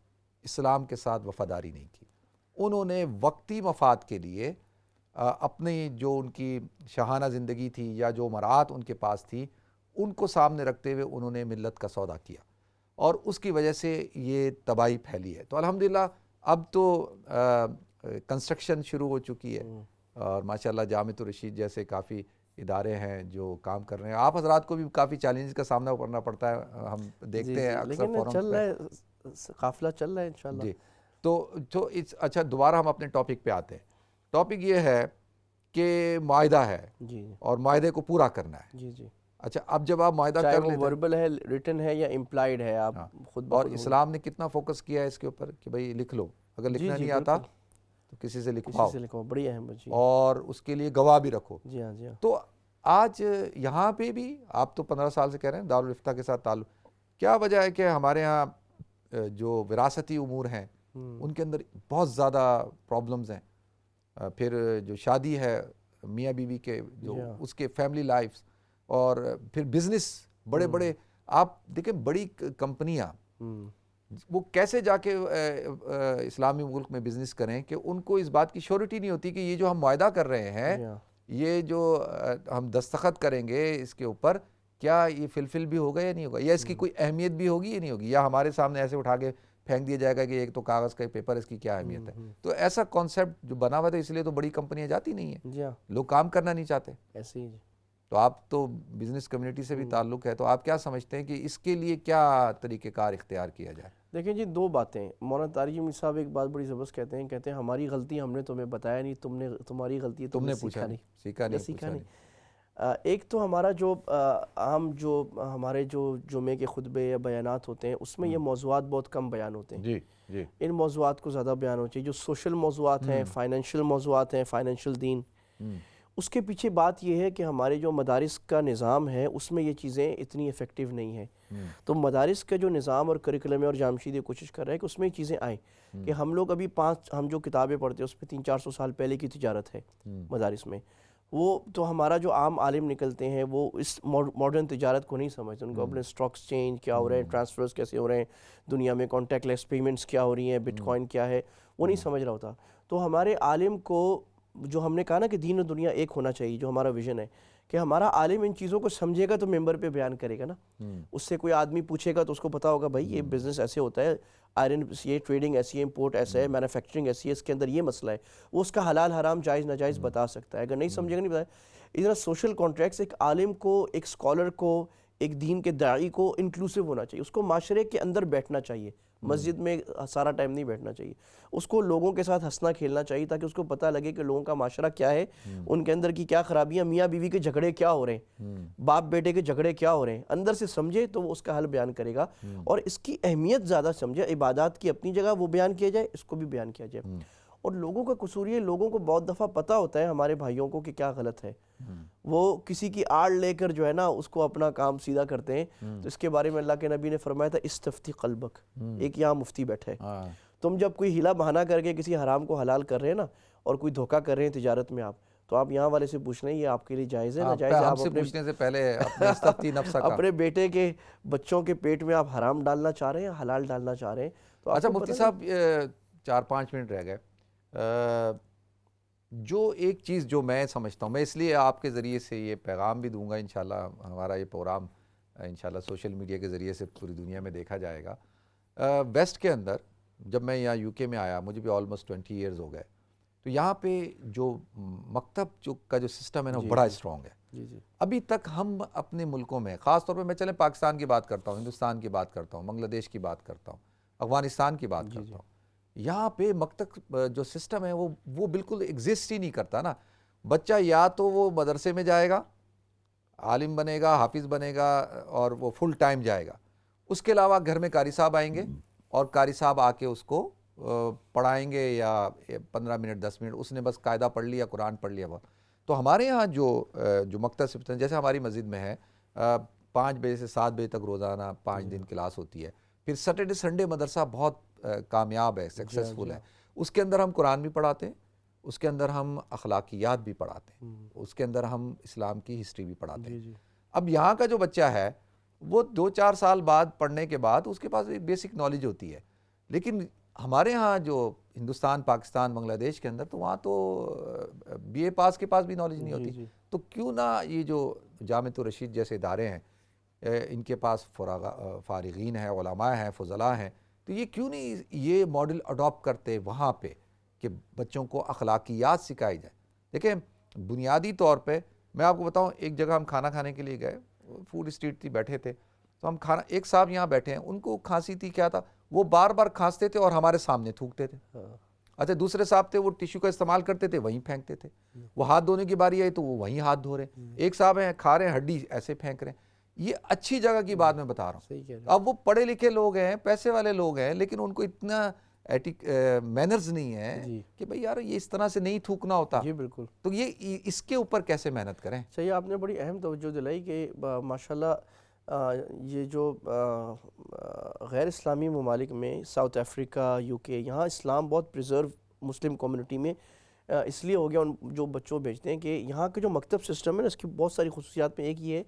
اسلام کے ساتھ وفاداری نہیں کی. انہوں نے وقتی مفاد کے لیے اپنی جو ان کی شاہانہ زندگی تھی یا جو مراعات ان کے پاس تھی, ان کو سامنے رکھتے ہوئے انہوں نے ملت کا سودا کیا, اور اس کی وجہ سے یہ تباہی پھیلی ہے. تو الحمدللہ اب تو کنسٹرکشن شروع ہو چکی ہے, اور ماشاءاللہ جامعۃ الرشید جیسے کافی ادارے ہیں جو کام کر رہے ہیں. آپ حضرات کو بھی کافی چیلنجز کا سامنا کرنا پڑتا ہے, ہم دیکھتے ہیں اکثر فورمز چل رہا ہے, قافلہ چل رہا ہے انشاءاللہ. جی, تو اچھا دوبارہ ہم اپنے ٹاپک پہ آتے ہیں. ٹاپک یہ ہے کہ معاہدہ ہے اور معاہدے کو پورا کرنا ہے. اچھا, اب جب آپ معاہدہ کر لیتے ہیں, وربل ہے, ریٹن ہے یا امپلائیڈ ہے, آپ خود اور اسلام نے کتنا فوکس کیا ہے اس کے اوپر کہ بھئی لکھ لو, اگر لکھنا نہیں آتا تو کسی سے لکھواؤ, بڑی اہم, اور اس کے لیے گواہ بھی رکھو. جی ہاں, جی ہاں. تو آج یہاں پہ بھی آپ تو 15 سال سے کہہ رہے ہیں دارالفتہ کے ساتھ تعلق, کیا وجہ ہے کہ ہمارے ہاں جو وراثتی امور ہیں ان کے اندر بہت زیادہ پرابلمز ہیں, پھر جو شادی ہے میاں بیوی کے, جو اس کے فیملی لائفز, اور پھر بزنس, بڑے بڑے آپ دیکھیں بڑی کمپنیاں وہ کیسے جا کے اسلامی ملک میں بزنس کریں کہ ان کو اس بات کی شیورٹی نہیں ہوتی کہ یہ جو ہم معاہدہ کر رہے ہیں, یہ جو ہم دستخط کریں گے اس کے اوپر, کیا یہ فلفل بھی ہوگا یا نہیں ہوگا, یا اس کی کوئی اہمیت بھی ہوگی یا نہیں ہوگی, یا ہمارے سامنے ایسے اٹھا کے پھینک دیا جائے گا کہ ایک تو کاغذ کا پیپر, اس کی کیا اہمیت ہے. تو ایسا کانسیپٹ جو بنا ہوا تھا, اس لیے تو بڑی کمپنیاں جاتی نہیں ہیں, لوگ کام کرنا نہیں چاہتے ایسے ہی. تو آپ تو بزنس کمیونٹی سے بھی تعلق ہے, تو آپ کیا سمجھتے ہیں کہ اس کے لیے کیا طریقہ کار اختیار کیا جائے؟ دیکھیں جی, دو باتیں. مولانا طارق جمیل صاحب ایک بات بڑی زبردست کہتے ہیں ہماری غلطی ہم نے تمہیں بتایا نہیں, تمہاری غلطی ہے, تم نے پوچھا نہیں, سیکھا نہیں. ایک تو ہمارا جو عام جو ہمارے جو جمعے کے خطبے یا بیانات ہوتے ہیں, اس میں یہ موضوعات بہت کم بیان ہوتے ہیں. جی, ان موضوعات کو زیادہ بیان ہونا چاہیے. جو سوشل موضوعات ہیں, فائنینشیل موضوعات ہیں, فائنینشیل دین, اس کے پیچھے بات یہ ہے کہ ہمارے جو مدارس کا نظام ہے اس میں یہ چیزیں اتنی ایفیکٹیو نہیں ہیں. تو مدارس کا جو نظام اور کریکولم ہے, اور جامع رشید یہ کوشش کر رہا ہے کہ اس میں یہ چیزیں آئیں کہ ہم لوگ ابھی ہم جو کتابیں پڑھتے ہیں اس پہ 300-400 سال پہلے کی تجارت ہے مدارس میں. وہ تو ہمارا جو عام عالم نکلتے ہیں وہ اس ماڈرن تجارت کو نہیں سمجھتے. ان کو اپنے سٹاکس چینج کیا ہو رہے ہیں, ٹرانسفرز کیسے ہو رہے ہیں دنیا میں, کانٹیکٹ لیس پیمنٹس کیا ہو رہی ہیں, بٹ کوائن کیا ہے, وہ نہیں سمجھ رہا ہوتا. تو ہمارے عالم کو, جو ہم نے کہا نا کہ دین و دنیا ایک ہونا چاہیے, جو ہمارا ویژن ہے, کہ ہمارا عالم ان چیزوں کو سمجھے گا تو ممبر پہ بیان کرے گا نا. اس سے کوئی آدمی پوچھے گا تو اس کو پتا ہوگا بھائی یہ بزنس ایسے ہوتا ہے, آئرن یہ ٹریڈنگ ایسی ہے, امپورٹ ایسا ہے, مینوفیکچرنگ ایسی ہے, اس کے اندر یہ مسئلہ ہے, وہ اس کا حلال حرام جائز ناجائز بتا سکتا ہے. اگر نہیں سمجھے گا نہیں بتایا. اس طرح سوشل کانٹریکٹس ایک عالم کو, ایک اسکالر کو, ایک دین کے داعی کو انکلوسیو ہونا چاہیے, اس کو معاشرے کے اندر بیٹھنا چاہیے, مسجد میں سارا ٹائم نہیں بیٹھنا چاہیے، اس کو لوگوں کے ساتھ ہنسنا کھیلنا چاہیے تاکہ اس کو پتہ لگے کہ لوگوں کا معاشرہ کیا ہے، ان کے اندر کی کیا خرابیاں، میاں بیوی کے جھگڑے کیا ہو رہے ہیں، باپ بیٹے کے جھگڑے کیا ہو رہے ہیں، اندر سے سمجھے تو وہ اس کا حل بیان کرے گا، اور اس کی اہمیت زیادہ سمجھے، عبادات کی اپنی جگہ وہ بیان کیا جائے، اس کو بھی بیان کیا جائے۔ اور لوگوں کا قصور یہ، لوگوں کو بہت دفعہ پتہ ہوتا ہے ہمارے بھائیوں کو کہ کیا غلط ہے، وہ کسی کی آڑ لے کر جو ہے نا اس کو اپنا کام سیدھا کرتے ہیں۔ تو اس کے بارے میں اللہ کے نبی نے فرمایا تھا استفتی قلبک، ایک یہاں مفتی بیٹھے، تم جب کوئی ہیلا بہانہ کر کے کسی حرام کو حلال کر رہے ہیں نا، اور کوئی دھوکہ کر رہے ہیں تجارت میں آپ، تو آپ یہاں والے سے پوچھ لیں یہ آپ کے لیے جائز ہے ناجائز ہے؟ ہم سے پوچھنے سے پہلے اپنے استفتی نفس کا، اپنے بیٹے کے بچوں کے پیٹ میں آپ حرام ڈالنا چاہ رہے ہیں حلال ڈالنا چاہ رہے ہیں؟ تو اچھا مفتی صاحب 4-5 منٹ رہ گئے، جو ایک چیز جو میں سمجھتا ہوں، میں اس لیے آپ کے ذریعے سے یہ پیغام بھی دوں گا، انشاءاللہ ہمارا یہ پروگرام انشاءاللہ سوشل میڈیا کے ذریعے سے پوری دنیا میں دیکھا جائے گا۔ ویسٹ کے اندر جب میں یہاں یو کے میں آیا، مجھے بھی آلموسٹ 20 ایئرز ہو گئے، تو یہاں پہ جو مکتب کا جو سسٹم ہے نا وہ بڑا اسٹرانگ ہے۔ ابھی تک ہم اپنے ملکوں میں، خاص طور پہ میں چلیں پاکستان کی بات کرتا ہوں، ہندوستان کی بات کرتا ہوں، بنگلہ دیش کی بات کرتا ہوں، افغانستان کی بات کرتا ہوں، یہاں پہ مکتب جو سسٹم ہے وہ بالکل ایگزسٹ ہی نہیں کرتا نا۔ بچہ یا تو وہ مدرسے میں جائے گا، عالم بنے گا، حافظ بنے گا، اور وہ فل ٹائم جائے گا، اس کے علاوہ گھر میں قاری صاحب آئیں گے اور قاری صاحب آ کے اس کو پڑھائیں گے، یا 15 منٹ 10 منٹ اس نے بس قاعدہ پڑھ لیا، قرآن پڑھ لیا۔ تو ہمارے یہاں جو مکتب سسٹم جیسے ہماری مسجد میں ہے، 5 بجے سے 7 بجے تک روزانہ 5 دن کلاس ہوتی ہے، پھر سیٹرڈے سنڈے مدرسہ بہت کامیاب ہے، سکسیسفل ہے، اس کے اندر ہم قرآن بھی پڑھاتے ہیں، اس کے اندر ہم اخلاقیات بھی پڑھاتے ہیں، اس کے اندر ہم اسلام کی ہسٹری بھی پڑھاتے ہیں۔ اب یہاں کا جو بچہ ہے وہ 2-4 سال بعد پڑھنے کے بعد اس کے پاس ایک بیسک نالج ہوتی ہے، لیکن ہمارے ہاں جو ہندوستان، پاکستان، بنگلہ دیش کے اندر تو وہاں تو بی اے پاس کے پاس بھی نالج نہیں ہوتی۔ تو کیوں نہ یہ جو جامعۃ الرشید جیسے ادارے ہیں، ان کے پاس فارغین ہیں، علماء ہیں، فضلاء ہیں، تو یہ کیوں نہیں یہ ماڈل اڈاپٹ کرتے وہاں پہ کہ بچوں کو اخلاقیات سکھائی جائے؟ دیکھیں بنیادی طور پہ میں آپ کو بتاؤں، ایک جگہ ہم کھانا کھانے کے لیے گئے، فوڈ اسٹریٹ تھی، بیٹھے تھے، تو ہم کھانا، ایک صاحب یہاں بیٹھے ہیں، ان کو کھانسی تھی، کیا تھا، وہ بار بار کھانستے تھے اور ہمارے سامنے تھوکتے تھے۔ اچھا دوسرے صاحب تھے، وہ ٹیشو کا استعمال کرتے تھے، وہیں پھینکتے تھے، وہ ہاتھ دھونے کی باری آئی تو وہ وہیں ہاتھ دھو رہے ہیں۔ ایک صاحب ہیں کھا رہے ہیں، ہڈی ایسے پھینک رہے ہیں۔ یہ اچھی جگہ کی بات میں بتا رہا ہوں۔ اب وہ پڑھے لکھے لوگ ہیں، پیسے والے لوگ ہیں، لیکن ان کو اتنا مینرز نہیں ہے کہ بھئی یار یہ اس طرح سے نہیں تھوکنا ہوتا۔ جی بالکل۔ تو یہ اس کے اوپر کیسے محنت کریں؟ صحیح، آپ نے بڑی اہم توجہ دلائی کہ ماشاءاللہ یہ جو غیر اسلامی ممالک میں، ساؤتھ افریقہ، یو کے، یہاں اسلام بہت پریزرو مسلم کمیونٹی میں اس لیے ہو گیا، ان جو بچوں بھیجتے ہیں کہ یہاں کے جو مکتب سسٹم ہے نا، اس کی بہت ساری خصوصیات میں ایک یہ ہے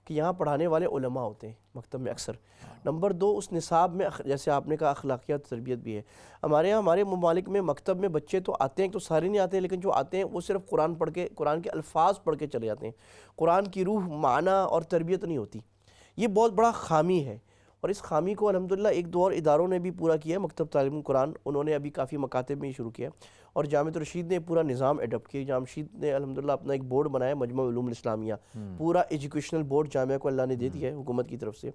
کہ یہاں پڑھانے والے علماء ہوتے ہیں مکتب میں اکثر۔ نمبر 2، اس نصاب میں جیسے آپ نے کہا اخلاقیات تربیت بھی ہے۔ ہمارے یہاں ہمارے ممالک میں مکتب میں بچے تو آتے ہیں، تو سارے نہیں آتے ہیں، لیکن جو آتے ہیں وہ صرف قرآن پڑھ کے، قرآن کے الفاظ پڑھ کے چلے جاتے ہیں، قرآن کی روح، معنی اور تربیت نہیں ہوتی۔ یہ بہت بڑا خامی ہے، اور اس خامی کو الحمدللہ 1-2 اور اداروں نے بھی پورا کیا ہے۔ مکتب تعلیم قرآن انہوں نے ابھی کافی مکاتب میں شروع کیا، اور جامعۃ الرشید نے پورا نظام ایڈاپٹ کیا۔ جامعۃ الرشید نے الحمدللہ اپنا ایک بورڈ بنایا، مجمع علوم الاسلامیہ، پورا ایجوکیشنل بورڈ جامعہ کو اللہ نے دے دیا ہے حکومت کی طرف سے۔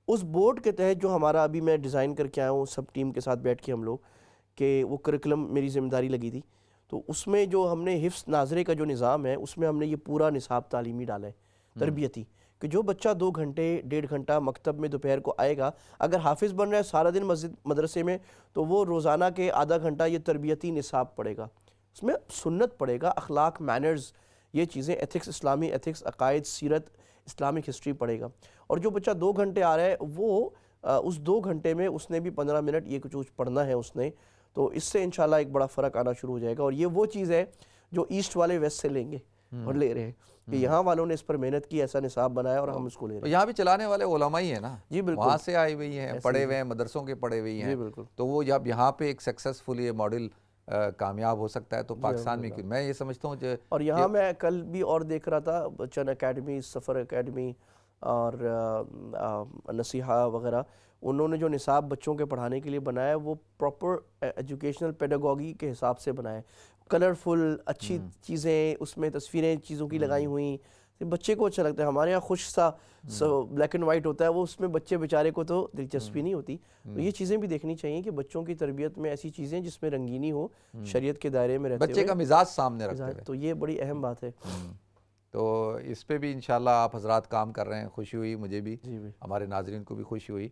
اس بورڈ کے تحت جو ہمارا ابھی میں ڈیزائن کر کے آیا ہوں سب ٹیم کے ساتھ بیٹھ کے ہم لوگ، کہ وہ کرکلم میری ذمہ داری لگی تھی، تو اس میں جو ہم نے حفظ ناظرے کا جو نظام ہے، اس میں ہم نے یہ پورا نصاب تعلیمی ڈالا ہے، تربیتی، کہ جو بچہ 2 گھنٹے 1.5 گھنٹہ مکتب میں دوپہر کو آئے گا، اگر حافظ بن رہا ہے سارا دن مسجد مدرسے میں، تو وہ روزانہ کے آدھا گھنٹہ یہ تربیتی نصاب پڑھے گا، اس میں سنت پڑھے گا، اخلاق، مینرز، یہ چیزیں، ایتھکس، اسلامی ایتھکس، عقائد، سیرت، اسلامک ہسٹری پڑھے گا۔ اور جو بچہ 2 گھنٹے آ رہا ہے، وہ اس 2 گھنٹے میں اس نے بھی 15 منٹ یہ کچھ پڑھنا ہے اس نے، تو اس سے انشاءاللہ ایک بڑا فرق آنا شروع ہو جائے گا۔ اور یہ وہ چیز ہے جو ایسٹ والے ویسٹ سے لیں گے اور لے رہے ہیں، کہ یہاں والوں نے اس پر محنت کی، ایسا نصاب بنایا اور ہم اس کو لے رہے ہیں۔ یہاں بھی چلانے والے علماء ہی ہیں نا، جی بالکل، وہاں سے آئے ہوئی ہیں، پڑھے ہوئے ہیں، مدرسوں کے پڑھے ہوئی ہیں، جی بالکل۔ تو وہ جب یہاں پہ ایک سکسیسفل یہ ماڈل کامیاب ہو سکتا ہے تو پاکستان میں کیوں؟ میں یہ سمجھتا ہوں کہ اور یہاں میں کل بھی اور دیکھ رہا تھا، چند اکیڈمی، سفر اکیڈمی اور نصیحہ وغیرہ، انہوں نے جو نصاب بچوں کے پڑھانے کے لیے بنایا ہے وہ پراپر ایجوکیشنل پیڈاگوگی کے حساب سے بنایا ہے، کلرفل اچھی چیزیں، اس میں تصویریں چیزوں کی لگائی ہوئیں، بچے کو اچھا لگتا ہے. ہمارے یہاں خوش سا بلیک اینڈ وائٹ ہوتا ہے, وہ اس میں بچے بیچارے کو تو دلچسپی نہیں ہوتی. تو یہ چیزیں بھی دیکھنی چاہیے کہ بچوں کی تربیت میں ایسی چیزیں جس میں رنگینی ہو, شریعت کے دائرے میں رہتے ہوئے, بچے کا مزاج سامنے رکھتے ہوئے. تو یہ بڑی اہم بات ہے. تو اس پہ بھی انشاءاللہ آپ حضرات کام کر رہے ہیں, خوشی ہوئی مجھے بھی, ہمارے ناظرین کو بھی خوشی ہوئی.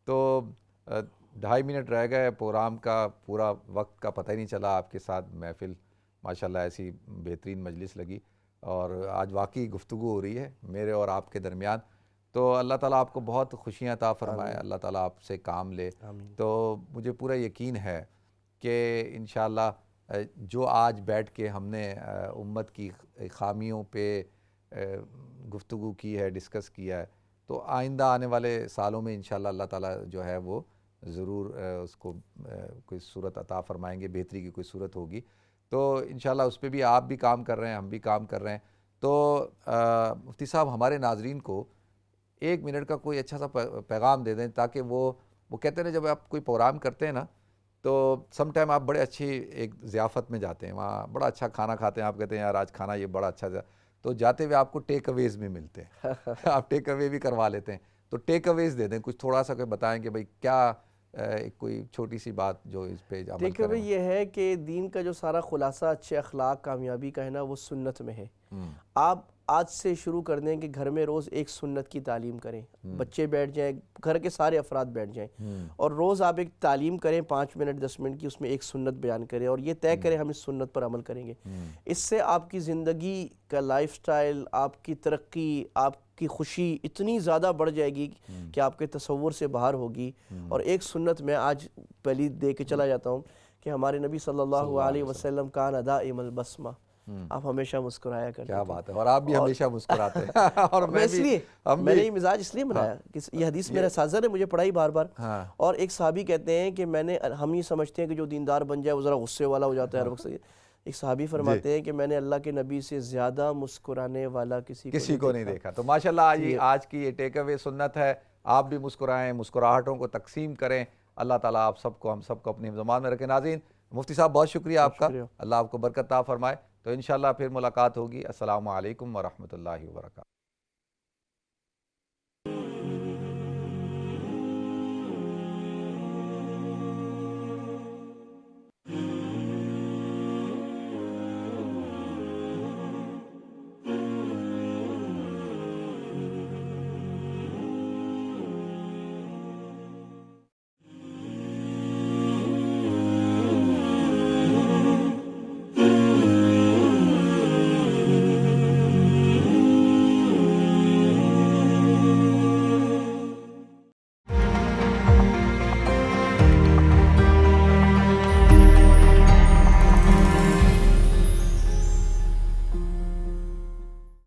تو 2.5 منٹ رہ گئے پروگرام کا, پورا وقت کا پتہ ہی نہیں چلا. آپ کے ساتھ محفل ماشاءاللہ ایسی بہترین مجلس لگی, اور آج واقعی گفتگو ہو رہی ہے میرے اور آپ کے درمیان. تو اللہ تعالیٰ آپ کو بہت خوشیاں عطا فرمائے, اللہ تعالیٰ آپ سے کام لے. تو مجھے پورا یقین ہے کہ انشاءاللہ جو آج بیٹھ کے ہم نے امت کی خامیوں پہ گفتگو کی ہے, ڈسکس کیا ہے, تو آئندہ آنے والے سالوں میں انشاءاللہ اللہ تعالیٰ جو ہے وہ ضرور اس کو کوئی صورت عطا فرمائیں گے, بہتری کی کوئی صورت ہوگی. تو انشاءاللہ اس پہ بھی آپ بھی کام کر رہے ہیں, ہم بھی کام کر رہے ہیں. تو مفتی صاحب ہمارے ناظرین کو 1 منٹ کا کوئی اچھا سا پیغام دے دیں, تاکہ وہ کہتے ہیں جب آپ کوئی پروگرام کرتے ہیں نا, تو سم ٹائم آپ بڑے اچھی ایک ضیافت میں جاتے ہیں, وہاں بڑا اچھا کھانا کھاتے ہیں, آپ کہتے ہیں یار آج کھانا یہ بڑا اچھا تھا, تو جاتے ہوئے آپ کو ٹیک اویز بھی ملتے ہیں, آپ ٹیک اوے بھی کروا لیتے ہیں. تو ٹیک اویز دے دیں, کچھ تھوڑا سا کوئی بتائیں کہ بھئی کیا کوئی چھوٹی سی بات جو اس پہ عمل ٹیک اوے یہ ہے کہ دین کا جو سارا خلاصہ اچھے اخلاق کامیابی کا ہے نا, وہ سنت میں ہے. آپ آج سے شروع کر دیں کہ گھر میں روز ایک سنت کی تعلیم کریں, بچے بیٹھ جائیں, گھر کے سارے افراد بیٹھ جائیں, اور روز آپ ایک تعلیم کریں 5 منٹ 10 منٹ کی, اس میں ایک سنت بیان کریں, اور یہ طے کریں ہم اس سنت پر عمل کریں گے. اس سے آپ کی زندگی کا لائف سٹائل, آپ کی ترقی, آپ کی خوشی اتنی زیادہ بڑھ جائے گی کہ آپ کے تصور سے باہر ہوگی. اور ایک سنت میں آج پہلی دے کے چلا جاتا ہوں کہ ہمارے نبی صلی اللہ علیہ وسلم کان دائم البسمہ, آپ ہمیشہ مسکرایا کرتے. کیا بات ہے, اور آپ بھی ہمیشہ مسکراتے ہیں. اور میں اس لیے میں نے یہ مزاج اس لیے بنایا کہ یہ حدیث میرے اساتذہ نے مجھے پڑھائی بار بار. اور ایک صحابی کہتے ہیں کہ ہم یہ سمجھتے ہیں کہ جو دیندار بن جائے وہ ذرا غصے والا ہو جاتا ہے ہر وقت. ایک صحابی فرماتے ہیں کہ میں نے اللہ کے نبی سے زیادہ مسکرانے والا کسی کو نہیں دیکھا. تو ماشاءاللہ آج کی یہ ٹیک اوے سنت ہے, آپ بھی مسکرائیں, مسکراہٹوں کو تقسیم کریں. اللہ تعالیٰ آپ سب کو, ہم سب کو اپنی زبان میں رکھے. ناظرین, مفتی صاحب بہت شکریہ آپ کا, اللہ آپ کو برکت عطا فرمائے. تو انشاءاللہ پھر ملاقات ہوگی. السلام علیکم ورحمۃ اللہ وبرکاتہ.